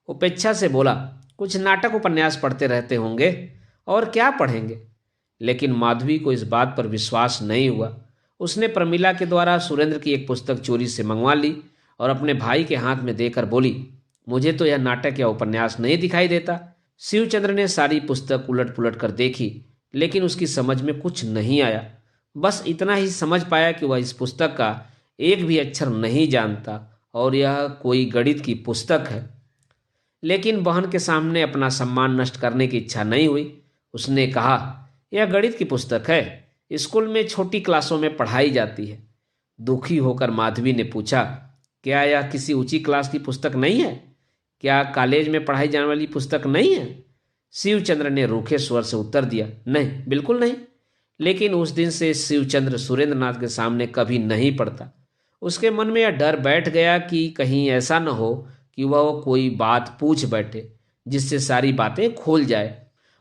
[SPEAKER 1] उपेक्षा से बोला, कुछ नाटक उपन्यास पढ़ते रहते होंगे, और क्या पढ़ेंगे। लेकिन माधवी को इस बात पर विश्वास नहीं हुआ। उसने प्रमिला के द्वारा सुरेंद्र की एक पुस्तक चोरी से मंगवा ली और अपने भाई के हाथ में देकर बोली, मुझे तो यह नाटक या उपन्यास नहीं दिखाई देता। शिवचंद्र ने सारी पुस्तक उलट पुलट कर देखी, लेकिन उसकी समझ में कुछ नहीं आया। बस इतना ही समझ पाया कि वह इस पुस्तक का एक भी अक्षर नहीं जानता और यह कोई गणित की पुस्तक है। लेकिन बहन के सामने अपना सम्मान नष्ट करने की इच्छा नहीं हुई। उसने कहा, यह गणित की पुस्तक है, स्कूल में छोटी क्लासों में पढ़ाई जाती है। दुखी होकर माधवी ने पूछा, क्या यह किसी ऊंची क्लास की पुस्तक नहीं है? क्या कॉलेज में पढ़ाई जाने वाली पुस्तक नहीं है? शिवचंद्र ने रूखे स्वर से उत्तर दिया, नहीं, बिल्कुल नहीं। लेकिन उस दिन से शिवचंद्र सुरेंद्रनाथ के सामने कभी नहीं पढ़ता। उसके मन में यह डर बैठ गया कि कहीं ऐसा न हो कि वह कोई बात पूछ बैठे जिससे सारी बातें खोल जाए,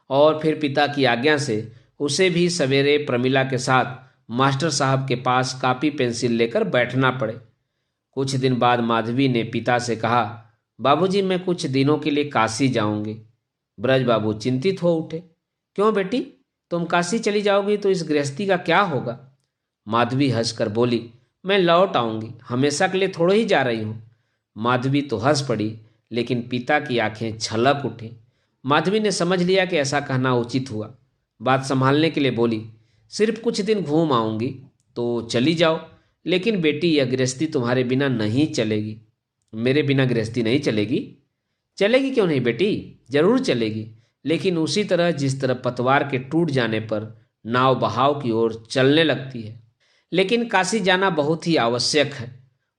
[SPEAKER 1] और फिर पिता की आज्ञा से उसे भी सवेरे प्रमिला के साथ मास्टर साहब के पास कापी पेंसिल लेकर बैठना पड़े। कुछ दिन बाद माधवी ने पिता से कहा, बाबूजी, मैं कुछ दिनों के लिए काशी जाऊंगी। ब्रज बाबू चिंतित हो उठे। क्यों बेटी, तुम काशी चली जाओगी तो इस गृहस्थी का क्या होगा? माधवी हंसकर बोली, मैं लौट आऊंगी, हमेशा के लिए थोड़े ही जा रही हूँ। माधवी तो हंस पड़ी, लेकिन पिता की आंखें छलक उठी। माधवी ने समझ लिया कि ऐसा कहना उचित हुआ। बात संभालने के लिए बोली, सिर्फ कुछ दिन घूम आऊंगी तो चली जाओ, लेकिन बेटी यह गृहस्थी तुम्हारे बिना नहीं चलेगी। मेरे बिना गृहस्थी नहीं चलेगी? चलेगी क्यों नहीं बेटी, जरूर चलेगी, लेकिन उसी तरह जिस तरह पतवार के टूट जाने पर नाव बहाव की ओर चलने लगती है। लेकिन काशी जाना बहुत ही आवश्यक है।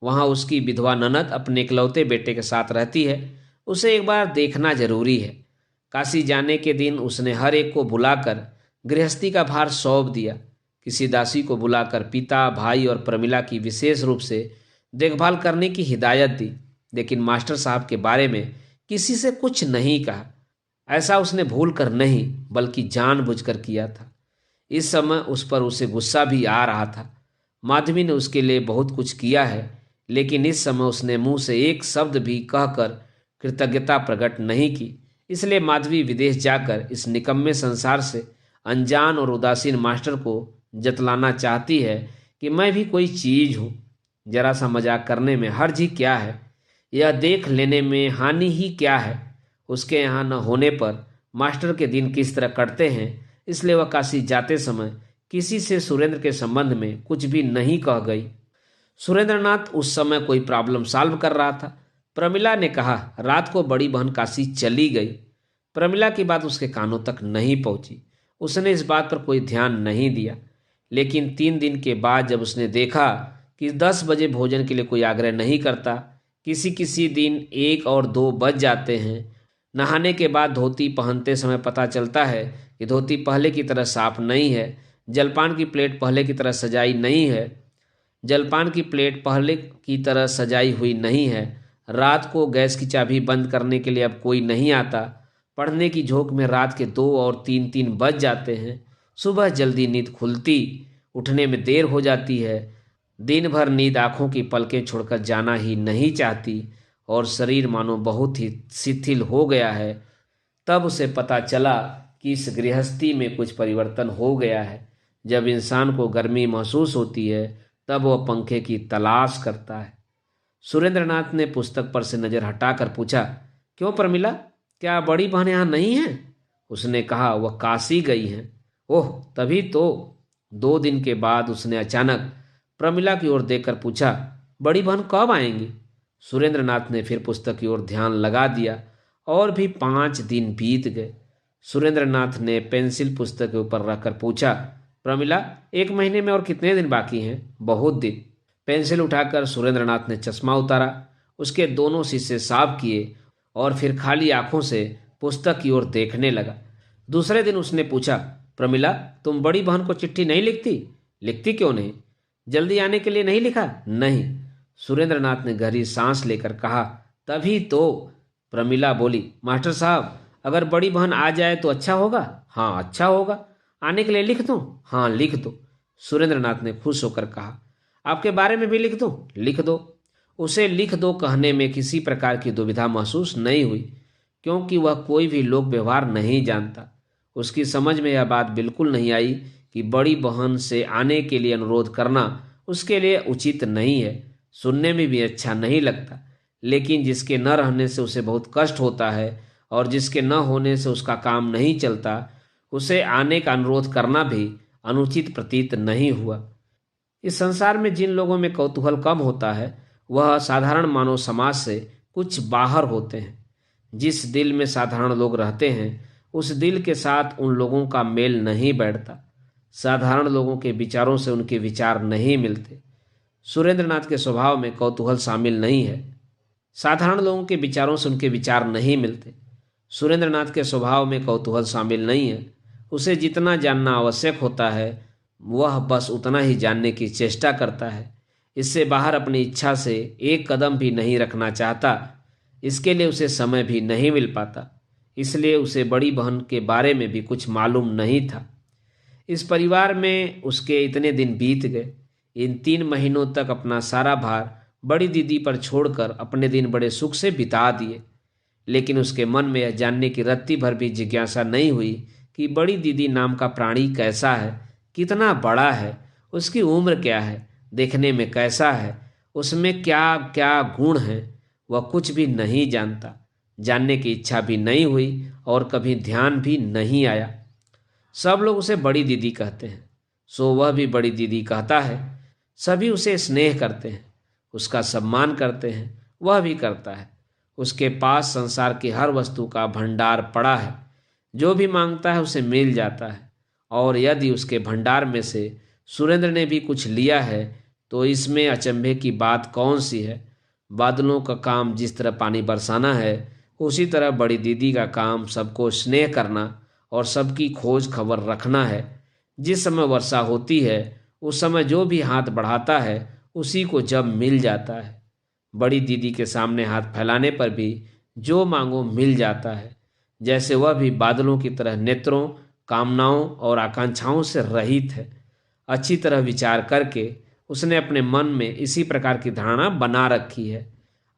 [SPEAKER 1] वहाँ उसकी विधवा ननद अपने इकलौते बेटे के साथ रहती है, उसे एक बार देखना जरूरी है। काशी जाने के दिन उसने हर एक को बुलाकर गृहस्थी का भार सौंप दिया। किसी दासी को बुलाकर पिता, भाई और प्रमिला की विशेष रूप से देखभाल करने की हिदायत दी, लेकिन मास्टर साहब के बारे में किसी से कुछ नहीं कहा। ऐसा उसने भूल कर नहीं, बल्कि जानबूझकर किया था। इस समय उस पर उसे गुस्सा भी आ रहा था। माधवी ने उसके लिए बहुत कुछ किया है, लेकिन इस समय उसने मुंह से एक शब्द भी कहकर कृतज्ञता प्रकट नहीं की। इसलिए माधवी विदेश जाकर इस निकम्मे संसार से अनजान और उदासीन मास्टर को जतलाना चाहती है कि मैं भी कोई चीज हूँ। जरा सा मजाक करने में हर्ज ही क्या है, यह देख लेने में हानि ही क्या है। उसके यहाँ न होने पर मास्टर के दिन किस तरह कटते हैं, इसलिए वह काशी जाते समय किसी से सुरेंद्र के संबंध में कुछ भी नहीं कह गई। सुरेंद्रनाथ उस समय कोई प्रॉब्लम सॉल्व कर रहा था। प्रमिला ने कहा, रात को बड़ी बहन काशी चली गई। प्रमिला की बात उसके कानों तक नहीं पहुंची। उसने इस बात पर कोई ध्यान नहीं दिया। लेकिन 3 दिन के बाद जब उसने देखा कि 10 बजे भोजन के लिए कोई आग्रह नहीं करता, किसी किसी दिन 1 और 2 बज जाते हैं, नहाने के बाद धोती पहनते समय पता चलता है कि धोती पहले की तरह साफ नहीं है, जलपान की प्लेट पहले की तरह सजाई नहीं है, जलपान की प्लेट पहले की तरह सजाई हुई नहीं है, रात को गैस की चाबी बंद करने के लिए अब कोई नहीं आता, पढ़ने की झोंक में रात के 2 और 3 बज जाते हैं, सुबह जल्दी नींद खुलती, उठने में देर हो जाती है, दिन भर नींद आंखों की पलकें छोड़कर जाना ही नहीं चाहती, और शरीर मानो बहुत ही शिथिल हो गया है। तब उसे पता चला कि इस गृहस्थी में कुछ परिवर्तन हो गया है। जब इंसान को गर्मी महसूस होती है, तब वह पंखे की तलाश करता है। सुरेंद्रनाथ ने पुस्तक पर से नजर हटाकर पूछा, क्यों प्रमिला, क्या बड़ी बहन यहाँ नहीं है? उसने कहा, वह काशी गई हैं। ओह, तभी तो। 2 दिन के बाद उसने अचानक प्रमिला की ओर देखकर पूछा, बड़ी बहन कब आएंगी? सुरेंद्रनाथ ने फिर पुस्तक की ओर ध्यान लगा दिया और भी 5 दिन बीत गए। सुरेंद्रनाथ ने पेंसिल पुस्तक के ऊपर रखकर पूछा, प्रमिला, 1 महीने में और कितने दिन बाकी हैं? बहुत दिन। पेंसिल उठाकर सुरेंद्रनाथ ने चश्मा उतारा, उसके दोनों शीशे साफ किए और फिर खाली आंखों से पुस्तक की ओर देखने लगा। दूसरे दिन उसने पूछा, प्रमिला, तुम बड़ी बहन को चिट्ठी नहीं लिखती? लिखती क्यों नहीं? जल्दी आने के लिए नहीं लिखा? नहीं। सुरेंद्रनाथ ने गहरी सांस लेकर कहा, तभी तो। प्रमिला बोली, मास्टर साहब, अगर बड़ी बहन आ जाए तो अच्छा होगा? हाँ, अच्छा होगा। आने के लिए लिख दूं? हाँ, लिख दो। सुरेंद्रनाथ ने खुश होकर कहा, आपके बारे में भी लिख दूं? लिख दो। उसे लिख दो कहने में किसी प्रकार की दुविधा महसूस नहीं हुई, क्योंकि वह कोई भी लोक व्यवहार नहीं जानता। उसकी समझ में यह बात बिल्कुल नहीं आई कि बड़ी बहन से आने के लिए अनुरोध करना उसके लिए उचित नहीं है, सुनने में भी अच्छा नहीं लगता। लेकिन जिसके न रहने से उसे बहुत कष्ट होता है और जिसके न होने से उसका काम नहीं चलता, उसे आने का अनुरोध करना भी अनुचित प्रतीत नहीं हुआ। इस संसार में जिन लोगों में कौतूहल कम होता है वह साधारण मानव समाज से कुछ बाहर होते हैं। जिस दिल में साधारण लोग रहते हैं उस दिल के साथ उन लोगों का मेल नहीं बैठता। साधारण लोगों के विचारों से उनके विचार नहीं मिलते। सुरेंद्रनाथ के स्वभाव में कौतूहल शामिल नहीं है। साधारण लोगों के विचारों से उनके विचार नहीं मिलते। सुरेंद्रनाथ के स्वभाव में कौतूहल शामिल नहीं है। उसे जितना जानना आवश्यक होता है वह बस उतना ही जानने की चेष्टा करता है। इससे बाहर अपनी इच्छा से एक कदम भी नहीं रखना चाहता। इसके लिए उसे समय भी नहीं मिल पाता। इसलिए उसे बड़ी बहन के बारे में भी कुछ मालूम नहीं था। इस परिवार में उसके इतने दिन बीत गए। इन 3 महीनों तक अपना सारा भार बड़ी दीदी पर छोड़कर अपने दिन बड़े सुख से बिता दिए। लेकिन उसके मन में यह जानने की रत्ती भर भी जिज्ञासा नहीं हुई कि बड़ी दीदी नाम का प्राणी कैसा है, कितना बड़ा है, उसकी उम्र क्या है, देखने में कैसा है, उसमें क्या क्या गुण हैं, वह कुछ भी नहीं जानता। जानने की इच्छा भी नहीं हुई और कभी ध्यान भी नहीं आया। सब लोग उसे बड़ी दीदी कहते हैं, सो वह भी बड़ी दीदी कहता है। सभी उसे स्नेह करते हैं, उसका सम्मान करते हैं, वह भी करता है। उसके पास संसार की हर वस्तु का भंडार पड़ा है। जो भी मांगता है उसे मिल जाता है। और यदि उसके भंडार में से सुरेंद्र ने भी कुछ लिया है तो इसमें अचंभे की बात कौन सी है। बादलों का काम जिस तरह पानी बरसाना है उसी तरह बड़ी दीदी का काम सबको स्नेह करना और सबकी खोज खबर रखना है। जिस समय वर्षा होती है उस समय जो भी हाथ बढ़ाता है उसी को जब मिल जाता है। बड़ी दीदी के सामने हाथ फैलाने पर भी जो मांगो मिल जाता है। जैसे वह भी बादलों की तरह नेत्रों, कामनाओं और आकांक्षाओं से रहित है। अच्छी तरह विचार करके उसने अपने मन में इसी प्रकार की धारणा बना रखी है।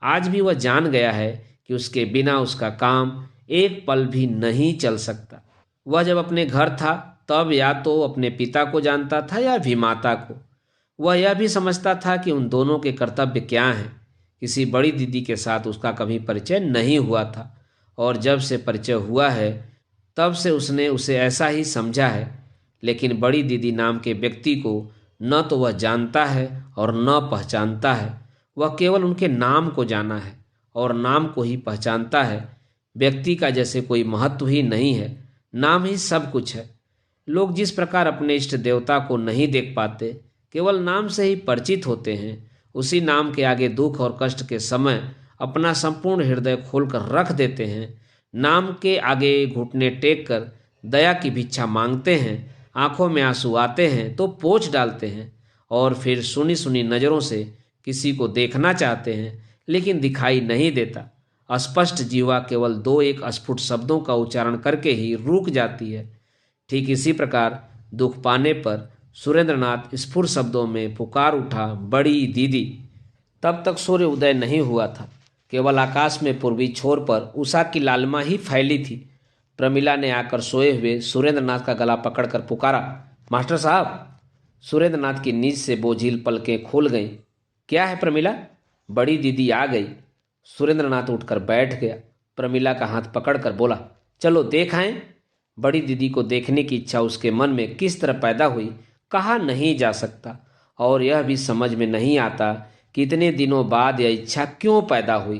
[SPEAKER 1] आज भी वह जान गया है कि उसके बिना उसका काम एक पल भी नहीं चल सकता। वह जब अपने घर था तब या तो अपने पिता को जानता था या विमाता को। वह यह भी समझता था कि उन दोनों के कर्तव्य क्या हैं। किसी बड़ी दीदी के साथ उसका कभी परिचय नहीं हुआ था और जब से परिचय हुआ है तब से उसने उसे ऐसा ही समझा है। लेकिन बड़ी दीदी नाम के व्यक्ति को न तो वह जानता है और न पहचानता है। वह केवल उनके नाम को जाना है और नाम को ही पहचानता है। व्यक्ति का जैसे कोई महत्व ही नहीं है, नाम ही सब कुछ है। लोग जिस प्रकार अपने इष्ट देवता को नहीं देख पाते, केवल नाम से ही परिचित होते हैं, उसी नाम के आगे दुख और कष्ट के समय अपना संपूर्ण हृदय खोलकर रख देते हैं। नाम के आगे घुटने टेक कर दया की भिक्षा मांगते हैं। आंखों में आंसू आते हैं तो पोंछ डालते हैं और फिर सुनी सुनी नज़रों से किसी को देखना चाहते हैं लेकिन दिखाई नहीं देता। अस्पष्ट जीवा केवल 2-1 अस्फुट शब्दों का उच्चारण करके ही रुक जाती है। ठीक इसी प्रकार दुख पाने पर सुरेंद्रनाथ स्फुट शब्दों में पुकार उठा, बड़ी दीदी। तब तक सूर्य उदय नहीं हुआ था। केवल आकाश में पूर्वी छोर पर उषा की लालिमा ही फैली थी। प्रमिला ने आकर सोए हुए सुरेंद्रनाथ का गला पकड़कर पुकारा, मास्टर साहब। सुरेंद्रनाथ की नींद से बोझिल पलकें खुल गईं। क्या है प्रमिला? बड़ी दीदी आ गई। सुरेंद्रनाथ उठकर बैठ गया। प्रमिला का हाथ पकड़कर बोला, चलो देख आएं। बड़ी दीदी को देखने की इच्छा उसके मन में किस तरह पैदा हुई कहा नहीं जा सकता और यह भी समझ में नहीं आता कि इतने दिनों बाद यह इच्छा क्यों पैदा हुई।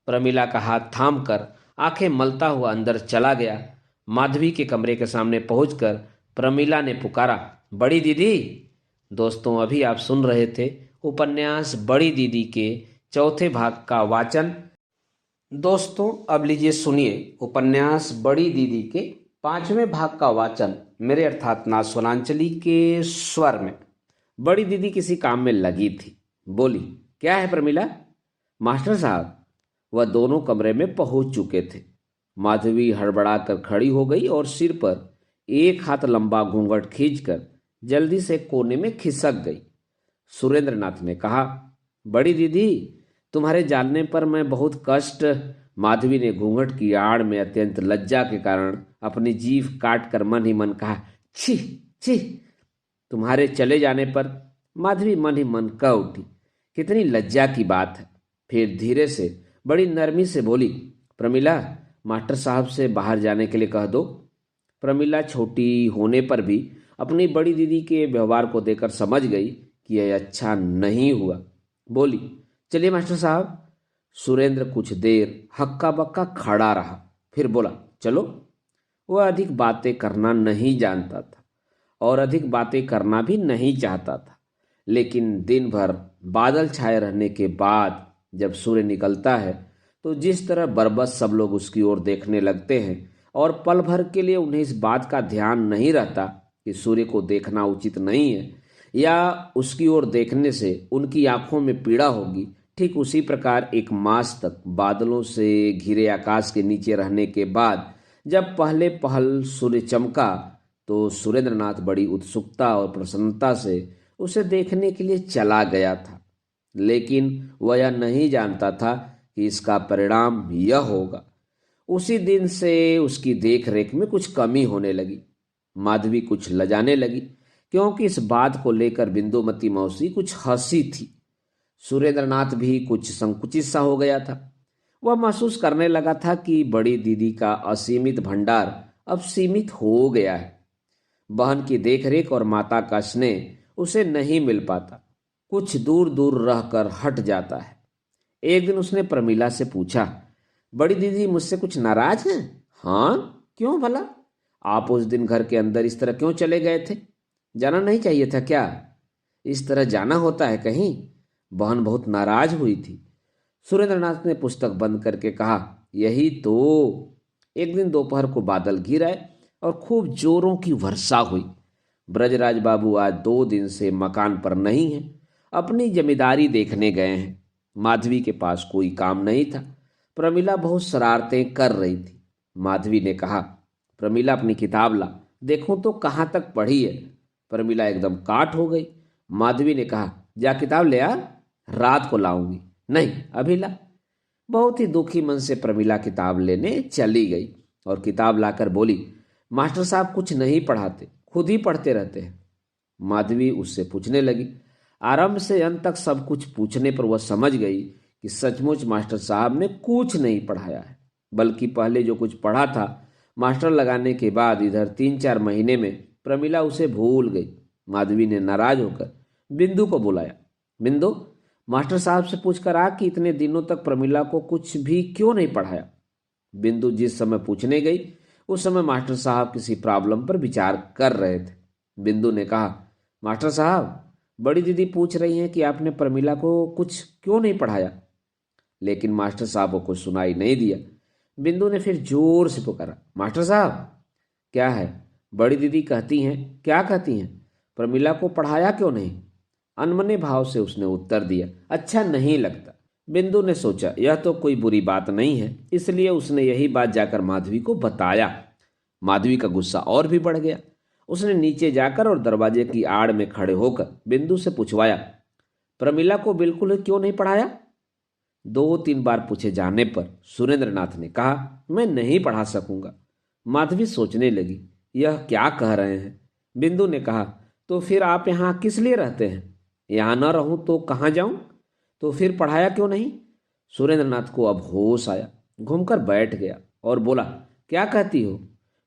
[SPEAKER 1] प्रमिला का हाथ थाम कर आंखें मलता हुआ अंदर चला गया। माधवी के कमरे के सामने पहुंचकर प्रमिला ने पुकारा, बड़ी दीदी। दोस्तों, अभी आप सुन रहे थे उपन्यास बड़ी दीदी के चौथे भाग का वाचन। दोस्तों, अब लीजिए सुनिए उपन्यास बड़ी दीदी के 5वें भाग का वाचन मेरे अर्थात नाथ सोनांचली के स्वर में। बड़ी दीदी किसी काम में लगी थी। बोली, क्या है प्रमिला? मास्टर साहब। वह दोनों कमरे में पहुंच चुके थे। माधवी हड़बड़ा कर खड़ी हो गई और सिर पर एक हाथ लंबा घूंघट खींचकर जल्दी से कोने में खिसक गई। सुरेंद्रनाथ ने कहा, बड़ी दीदी, तुम्हारे जानने पर मैं बहुत कष्ट। माधवी ने घूंघट की आड़ में अत्यंत लज्जा के कारण अपनी जीभ काट कर मन ही मन कहा, छी छी। तुम्हारे चले जाने पर माधवी मन ही मन कह उठी, कितनी लज्जा की बात है। फिर धीरे से बड़ी नरमी से बोली, प्रमिला, मास्टर साहब से बाहर जाने के लिए कह दो। प्रमिला छोटी होने पर भी अपनी बड़ी दीदी के व्यवहार को देखकर समझ गई कि यह अच्छा नहीं हुआ। बोली, चलिए मास्टर साहब। सुरेंद्र कुछ देर हक्का बक्का खड़ा रहा, फिर बोला, चलो। वह अधिक बातें करना नहीं जानता था और अधिक बातें करना भी नहीं चाहता था, लेकिन दिन भर बादल छाए रहने के बाद जब सूर्य निकलता है तो जिस तरह बरबस सब लोग उसकी ओर देखने लगते हैं और पल भर के लिए उन्हें इस बात का ध्यान नहीं रहता कि सूर्य को देखना उचित नहीं है या उसकी ओर देखने से उनकी आंखों में पीड़ा होगी, ठीक उसी प्रकार एक मास तक बादलों से घिरे आकाश के नीचे रहने के बाद जब पहले पहल सूर्य चमका तो सुरेंद्रनाथ बड़ी उत्सुकता और प्रसन्नता से उसे देखने के लिए चला गया था। लेकिन वह यह नहीं जानता था कि इसका परिणाम यह होगा। उसी दिन से उसकी देख रेख में कुछ कमी होने लगी। माधवी कुछ लजाने लगी क्योंकि इस बात को लेकर बिंदुमती मौसी कुछ हंसी थी। सुरेंद्रनाथ भी कुछ संकुचित सा हो गया था। वह महसूस करने लगा था कि बड़ी दीदी का असीमित भंडार अब सीमित हो गया है। बहन की देखरेख और माता का स्नेह उसे नहीं मिल पाता, कुछ दूर दूर रहकर हट जाता है। एक दिन उसने प्रमीला से पूछा, बड़ी दीदी मुझसे कुछ नाराज हैं? हाँ, क्यों भला? आप उस दिन घर के अंदर इस तरह क्यों चले गए थे? जाना नहीं चाहिए था क्या? इस तरह जाना होता है कहीं? बहन बहुत नाराज हुई थी। सुरेंद्रनाथ ने पुस्तक बंद करके कहा, यही तो। एक दिन दोपहर को बादल घिर आए और खूब जोरों की वर्षा हुई। ब्रजराज बाबू आज 2 दिन से मकान पर नहीं है, अपनी जमींदारी देखने गए हैं। माधवी के पास कोई काम नहीं था। प्रमीला बहुत शरारतें कर रही थी। माधवी ने कहा, प्रमीला अपनी किताब ला, देखूं तो कहाँ तक पढ़ी है। प्रमीला एकदम काट हो गई। माधवी ने कहा, जा किताब ले आ, रात को लाऊंगी। नहीं, अभी ला। बहुत ही दुखी मन से प्रमीला किताब लेने चली गई और किताब लाकर बोली, मास्टर साहब कुछ नहीं पढ़ाते, खुद ही पढ़ते रहते हैं। माधवी उससे पूछने लगी। आरंभ से अंत तक सब कुछ पूछने पर वह समझ गई कि सचमुच मास्टर साहब ने कुछ नहीं पढ़ाया है, बल्कि पहले जो कुछ पढ़ा था मास्टर लगाने के बाद इधर 3-4 महीने में प्रमीला उसे भूल गई। माधवी ने नाराज होकर बिंदु को बुलाया। बिंदु, मास्टर साहब से पूछकर आ कि इतने दिनों तक प्रमीला को कुछ भी क्यों नहीं पढ़ाया। बिंदु जिस समय पूछने गई उस समय मास्टर साहब किसी प्रॉब्लम पर विचार कर रहे थे। बिंदु ने कहा, मास्टर साहब, बड़ी दीदी पूछ रही हैं कि आपने प्रमीला को कुछ क्यों नहीं पढ़ाया। लेकिन मास्टर साहब को कुछ सुनाई नहीं दिया। बिंदु ने फिर जोर से पुकारा, मास्टर साहब। क्या है? बड़ी दीदी कहती हैं। क्या कहती हैं? प्रमीला को पढ़ाया क्यों नहीं? अनमने भाव से उसने उत्तर दिया, अच्छा नहीं लगता। बिंदु ने सोचा यह तो कोई बुरी बात नहीं है, इसलिए उसने यही बात जाकर माधवी को बताया। माधवी का गुस्सा और भी बढ़ गया। उसने नीचे जाकर और दरवाजे की आड़ में खड़े होकर बिंदु से पूछवाया, प्रमीला को बिल्कुल क्यों नहीं पढ़ाया? 2-3 बार पूछे जाने पर सुरेंद्रनाथ ने कहा, मैं नहीं पढ़ा सकूंगा। माधवी सोचने लगी, यह क्या कह रहे हैं। बिंदु ने कहा, तो फिर आप यहाँ किस लिए रहते हैं? यहाँ न रहूं तो कहाँ जाऊं? तो फिर पढ़ाया क्यों नहीं? सुरेंद्रनाथ को अब होश आया, घूमकर बैठ गया और बोला, क्या कहती हो?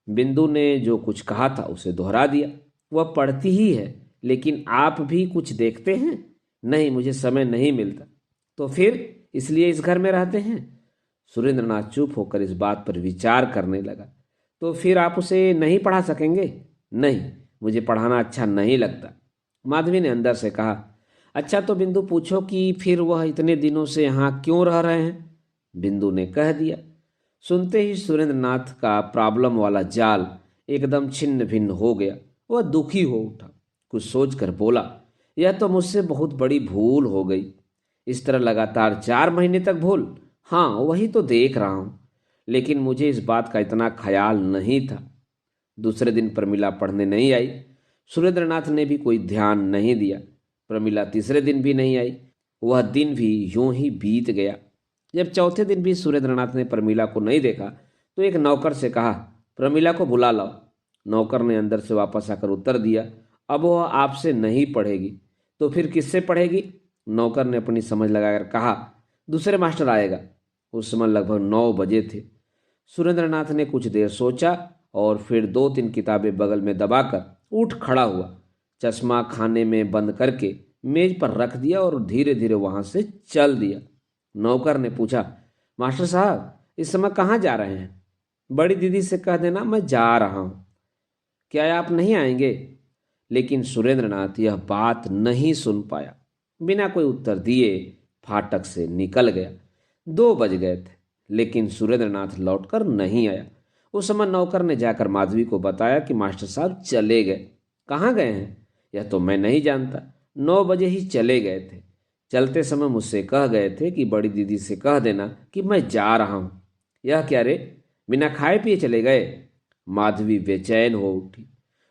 [SPEAKER 1] बिंदु ने जो कुछ कहा था उसे दोहरा दिया। वह पढ़ती ही है, लेकिन आप भी कुछ देखते हैं? नहीं, मुझे समय नहीं मिलता। तो फिर इसलिए इस घर में रहते हैं? सुरेंद्रनाथ चुप होकर इस बात पर विचार करने लगा। तो फिर आप उसे नहीं पढ़ा सकेंगे? नहीं, मुझे पढ़ाना अच्छा नहीं लगता। माधवी ने अंदर से कहा, अच्छा तो बिंदु पूछो कि फिर वह इतने दिनों से यहाँ क्यों रह रहे हैं? बिंदु ने कह दिया। सुनते ही सुरेंद्रनाथ का प्रॉब्लम वाला जाल एकदम छिन्न भिन्न हो गया। वह दुखी हो उठा। कुछ सोचकर बोला, यह तो मुझसे बहुत बड़ी भूल हो गई। इस तरह लगातार 4 महीने तक भूल? हाँ, वही तो देख रहा हूँ, लेकिन मुझे इस बात का इतना ख्याल नहीं था। दूसरे दिन प्रमीला पढ़ने नहीं आई। सुरेंद्रनाथ ने भी कोई ध्यान नहीं दिया। प्रमीला तीसरे दिन भी नहीं आई। वह दिन भी यूं ही बीत गया। जब चौथे दिन भी सुरेंद्रनाथ ने प्रमीला को नहीं देखा तो एक नौकर से कहा, प्रमीला को बुला लाओ। नौकर ने अंदर से वापस आकर उत्तर दिया, अब वह आपसे नहीं पढ़ेगी। तो फिर किससे पढ़ेगी? नौकर ने अपनी समझ लगाकर कहा, दूसरे मास्टर आएगा। उस समय लगभग 9 बजे थे। सुरेंद्रनाथ ने कुछ देर सोचा और फिर 2-3 किताबें बगल में दबाकर उठ खड़ा हुआ, चश्मा खाने में बंद करके मेज पर रख दिया और धीरे धीरे वहां से चल दिया। नौकर ने पूछा, मास्टर साहब इस समय कहाँ जा रहे हैं? बड़ी दीदी से कह देना मैं जा रहा हूं, क्या आप नहीं आएंगे? लेकिन सुरेंद्रनाथ यह बात नहीं सुन पाया। बिना कोई उत्तर दिए फाटक से निकल गया। 2 बज गए थे, लेकिन सुरेंद्रनाथ लौटकर नहीं आया। उस समय नौकर ने जाकर माधवी को बताया कि मास्टर साहब चले गए। कहाँ गए हैं यह तो मैं नहीं जानता, 9 बजे ही चले गए थे। चलते समय मुझसे कह गए थे कि बड़ी दीदी से कह देना कि मैं जा रहा हूं। यह क्या रे, बिना खाए पिए चले गए? माधवी बेचैन हो उठी।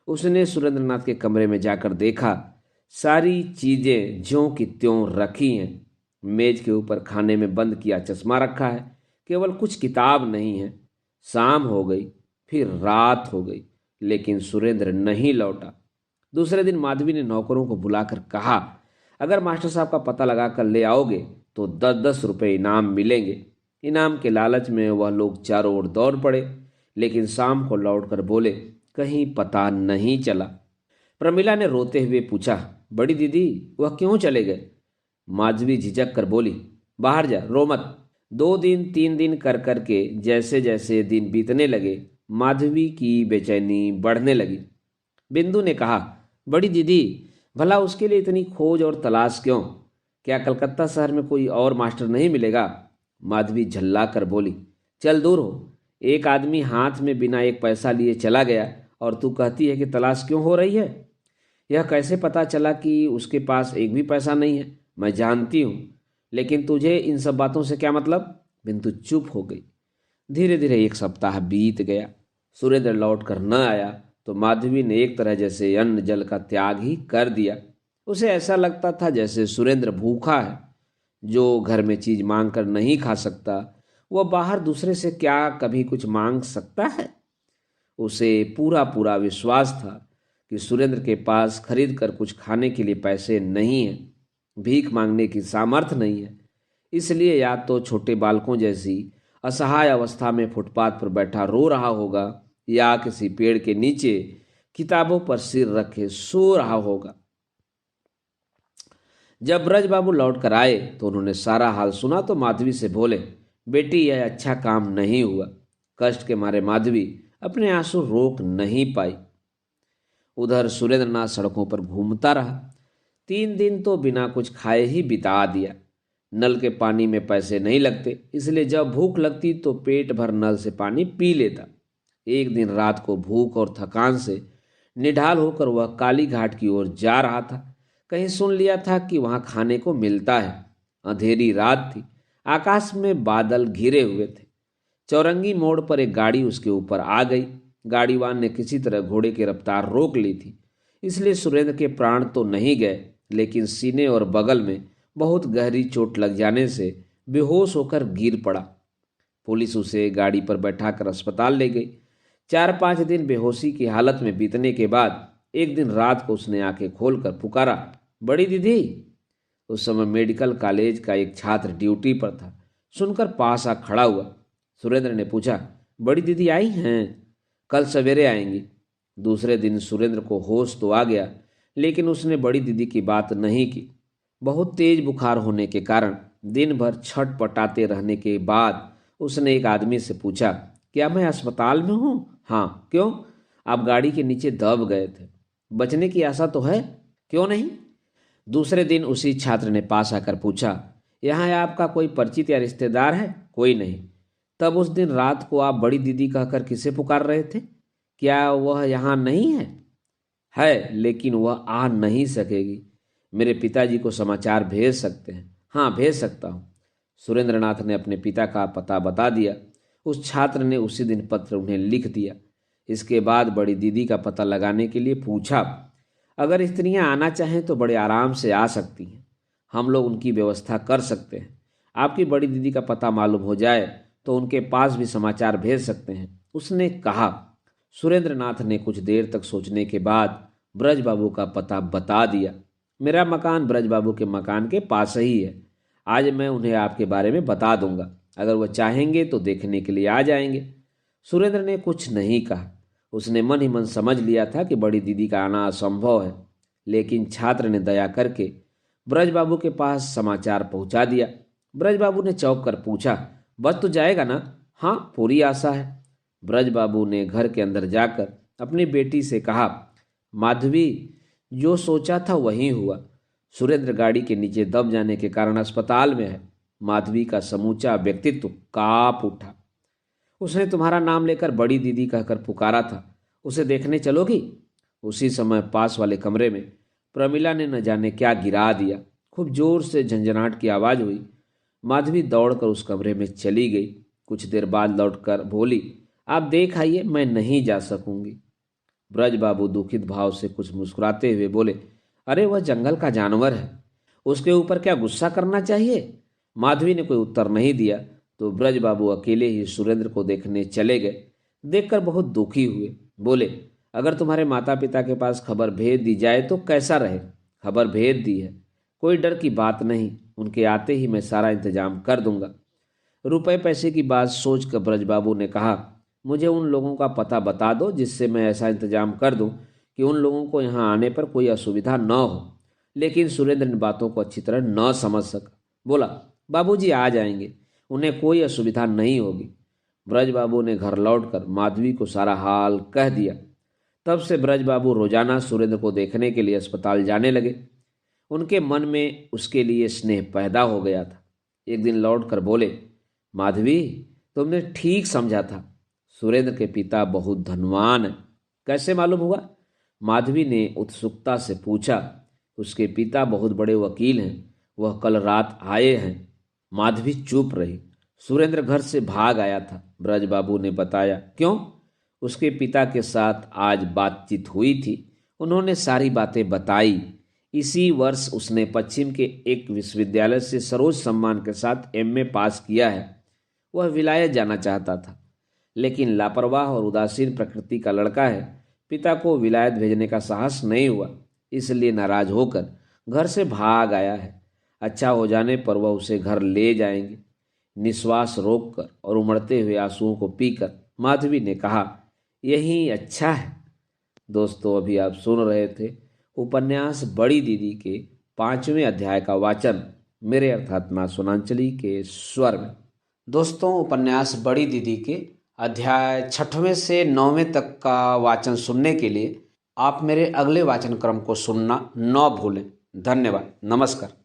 [SPEAKER 1] उसने सुरेंद्रनाथ के कमरे में जाकर देखा, सारी चीजें ज्यों की त्यों रखी हैं। मेज के ऊपर खाने में बंद किया चश्मा रखा है, केवल कुछ किताब नहीं है। शाम हो गई, फिर रात हो गई, लेकिन सुरेंद्र नहीं लौटा। दूसरे दिन माधवी ने नौकरों को बुलाकर कहा, अगर मास्टर साहब का पता लगा कर ले आओगे तो 10-10 रुपये इनाम मिलेंगे। इनाम के लालच में वह लोग चारों ओर दौड़ पड़े, लेकिन शाम को लौटकर बोले, कहीं पता नहीं चला। प्रमिला ने रोते हुए पूछा, बड़ी दीदी वह क्यों चले गए? माधवी झिझक कर बोली, बाहर जा, रो मत। 2 दिन 3 दिन कर कर के जैसे जैसे दिन बीतने लगे, माधवी की बेचैनी बढ़ने लगी। बिंदु ने कहा, बड़ी दीदी भला उसके लिए इतनी खोज और तलाश क्यों? क्या कलकत्ता शहर में कोई और मास्टर नहीं मिलेगा? माधवी झल्ला कर बोली, चल दूर हो, एक आदमी हाथ में बिना एक पैसा लिए चला गया और तू कहती है कि तलाश क्यों हो रही है? यह कैसे पता चला कि उसके पास एक भी पैसा नहीं है? मैं जानती हूँ, लेकिन तुझे इन सब बातों से क्या मतलब? बिंदु चुप हो गई। धीरे धीरे 1 सप्ताह बीत गया। सुरेंद्र लौट कर न आया तो माधवी ने एक तरह जैसे अन्न जल का त्याग ही कर दिया। उसे ऐसा लगता था जैसे सुरेंद्र भूखा है। जो घर में चीज मांग कर नहीं खा सकता, वह बाहर दूसरे से क्या कभी कुछ मांग सकता है? उसे पूरा पूरा विश्वास था कि सुरेंद्र के पास खरीद कर कुछ खाने के लिए पैसे नहीं है, भीख मांगने की सामर्थ्य नहीं है। इसलिए या तो छोटे बालकों जैसी असहाय अवस्था में फुटपाथ पर बैठा रो रहा होगा, या किसी पेड़ के नीचे किताबों पर सिर रखे सो रहा होगा। जब ब्रज बाबू लौट कर आए तो उन्होंने सारा हाल सुना तो माधवी से बोले, बेटी यह अच्छा काम नहीं हुआ। कष्ट के मारे माधवी अपने आंसू रोक नहीं पाई। उधर सुरेंद्रनाथ सड़कों पर घूमता रहा। 3 दिन तो बिना कुछ खाए ही बिता दिया। नल के पानी में पैसे नहीं लगते, इसलिए जब भूख लगती तो पेट भर नल से पानी पी लेता। एक दिन रात को भूख और थकान से निढाल होकर वह काली घाट की ओर जा रहा था। कहीं सुन लिया था कि वहां खाने को मिलता है। अंधेरी रात थी, आकाश में बादल घिरे हुए थे। चौरंगी मोड़ पर एक गाड़ी उसके ऊपर आ गई। गाड़ीवान ने किसी तरह घोड़े की रफ्तार रोक ली थी, इसलिए सुरेंद्र के प्राण तो नहीं गए, लेकिन सीने और बगल में बहुत गहरी चोट लग जाने से बेहोश होकर गिर पड़ा। पुलिस उसे गाड़ी पर बैठाकर अस्पताल ले गई। 4-5 दिन बेहोशी की हालत में बीतने के बाद एक दिन रात को उसने आंखें खोलकर पुकारा, बड़ी दीदी। उस समय मेडिकल कॉलेज का एक छात्र ड्यूटी पर था। सुनकर पास आ खड़ा हुआ। सुरेंद्र ने पूछा, बड़ी दीदी आई हैं? कल सवेरे आएंगी। दूसरे दिन सुरेंद्र को होश तो आ गया, लेकिन उसने बड़ी दीदी की बात नहीं की। बहुत तेज बुखार होने के कारण दिन भर छटपटाते रहने के बाद उसने एक आदमी से पूछा, क्या मैं अस्पताल में हूँ? हाँ, क्यों? आप गाड़ी के नीचे दब गए थे, बचने की आशा तो है, क्यों नहीं? दूसरे दिन उसी छात्र ने पास आकर पूछा, यहाँ आपका कोई परिचित या रिश्तेदार है? कोई नहीं। तब उस दिन रात को आप बड़ी दीदी कहकर किसे पुकार रहे थे? क्या वह यहाँ नहीं है? है, लेकिन वह आ नहीं सकेगी। मेरे पिताजी को समाचार भेज सकते हैं? हाँ, भेज सकता हूँ। सुरेंद्रनाथ ने अपने पिता का पता बता दिया। उस छात्र ने उसी दिन पत्र उन्हें लिख दिया। इसके बाद बड़ी दीदी का पता लगाने के लिए पूछा। अगर स्त्रियां आना चाहें तो बड़े आराम से आ सकती हैं, हम लोग उनकी व्यवस्था कर सकते हैं। आपकी बड़ी दीदी का पता मालूम हो जाए तो उनके पास भी समाचार भेज सकते हैं, उसने कहा। सुरेंद्रनाथ ने कुछ देर तक सोचने के बाद ब्रज बाबू का पता बता दिया। मेरा मकान ब्रज बाबू के मकान के पास ही है। आज मैं उन्हें आपके बारे में बता दूंगा, अगर वह चाहेंगे तो देखने के लिए आ जाएंगे। सुरेंद्र ने कुछ नहीं कहा। उसने मन ही मन समझ लिया था कि बड़ी दीदी का आना असंभव है, लेकिन छात्र ने दया करके ब्रजबाबू के पास समाचार पहुंचा दिया। ब्रजबाबू ने चौंक कर पूछा, बच तो जाएगा ना? हाँ, पूरी आशा है। ब्रजबाबू ने घर के अंदर जाकर अपनी बेटी से कहा, माधवी, जो सोचा था वही हुआ। सुरेंद्र गाड़ी के नीचे दब जाने के कारण अस्पताल में है। माधवी का समूचा व्यक्तित्व कांप उठा। उसने तुम्हारा नाम लेकर बड़ी दीदी कहकर पुकारा था। उसे देखने चलोगी? उसी समय पास वाले कमरे में प्रमिला ने न जाने क्या गिरा दिया। खूब जोर से झंझनाहट की आवाज़ हुई। माधवी दौड़कर उस कमरे में चली गई। कुछ देर बाद लौटकर बोली, आप देख आइए, मैं नहीं जा सकूंगी। ब्रजबाबू दुखित भाव से कुछ मुस्कुराते हुए बोले, अरे वह जंगल का जानवर है, उसके ऊपर क्या गुस्सा करना चाहिए? माधवी ने कोई उत्तर नहीं दिया तो ब्रजबाबू अकेले ही सुरेंद्र को देखने चले गए। देखकर बहुत दुखी हुए। बोले, अगर तुम्हारे माता पिता के पास खबर भेज दी जाए तो कैसा रहे? खबर भेज दी है, कोई डर की बात नहीं, उनके आते ही मैं सारा इंतजाम कर दूंगा। रुपए पैसे की बात सोचकर ब्रजबाबू ने कहा, मुझे उन लोगों का पता बता दो जिससे मैं ऐसा इंतजाम कर दूं कि उन लोगों को यहाँ आने पर कोई असुविधा न हो। लेकिन सुरेंद्र इन बातों को अच्छी तरह न समझ सका। बोला, बाबूजी आ जाएंगे, उन्हें कोई असुविधा नहीं होगी। ब्रजबाबू ने घर लौटकर माधवी को सारा हाल कह दिया। तब से ब्रजबाबू रोजाना सुरेंद्र को देखने के लिए अस्पताल जाने लगे। उनके मन में उसके लिए स्नेह पैदा हो गया था। एक दिन लौटकर बोले, माधवी, तुमने ठीक समझा था, सुरेंद्र के पिता बहुत धनवान है। कैसे मालूम हुआ? माधवी ने उत्सुकता से पूछा। उसके पिता बहुत बड़े वकील हैं, वह कल रात आए हैं। माधवी चुप रही। सुरेंद्र घर से भाग आया था, ब्रजबाबू ने बताया। क्यों? उसके पिता के साथ आज बातचीत हुई थी, उन्होंने सारी बातें बताई। इसी वर्ष उसने पश्चिम के एक विश्वविद्यालय से सरोज सम्मान के साथ एमए पास किया है। वह विलायत जाना चाहता था, लेकिन लापरवाह और उदासीन प्रकृति का लड़का है। पिता को विलायत भेजने का साहस नहीं हुआ, इसलिए नाराज होकर घर से भाग आया है। अच्छा हो जाने पर वह उसे घर ले जाएंगे। निश्वास रोककर और उमड़ते हुए आंसुओं को पीकर माधवी ने कहा, यही अच्छा है। दोस्तों, अभी आप सुन रहे थे उपन्यास बड़ी दीदी के 5वें अध्याय का वाचन मेरे अर्थात मां सोनांचली के स्वर में। दोस्तों, उपन्यास बड़ी दीदी के अध्याय 6वें से 9वें तक का वाचन सुनने के लिए आप मेरे अगले वाचन क्रम को सुनना न भूलें। धन्यवाद। नमस्कार।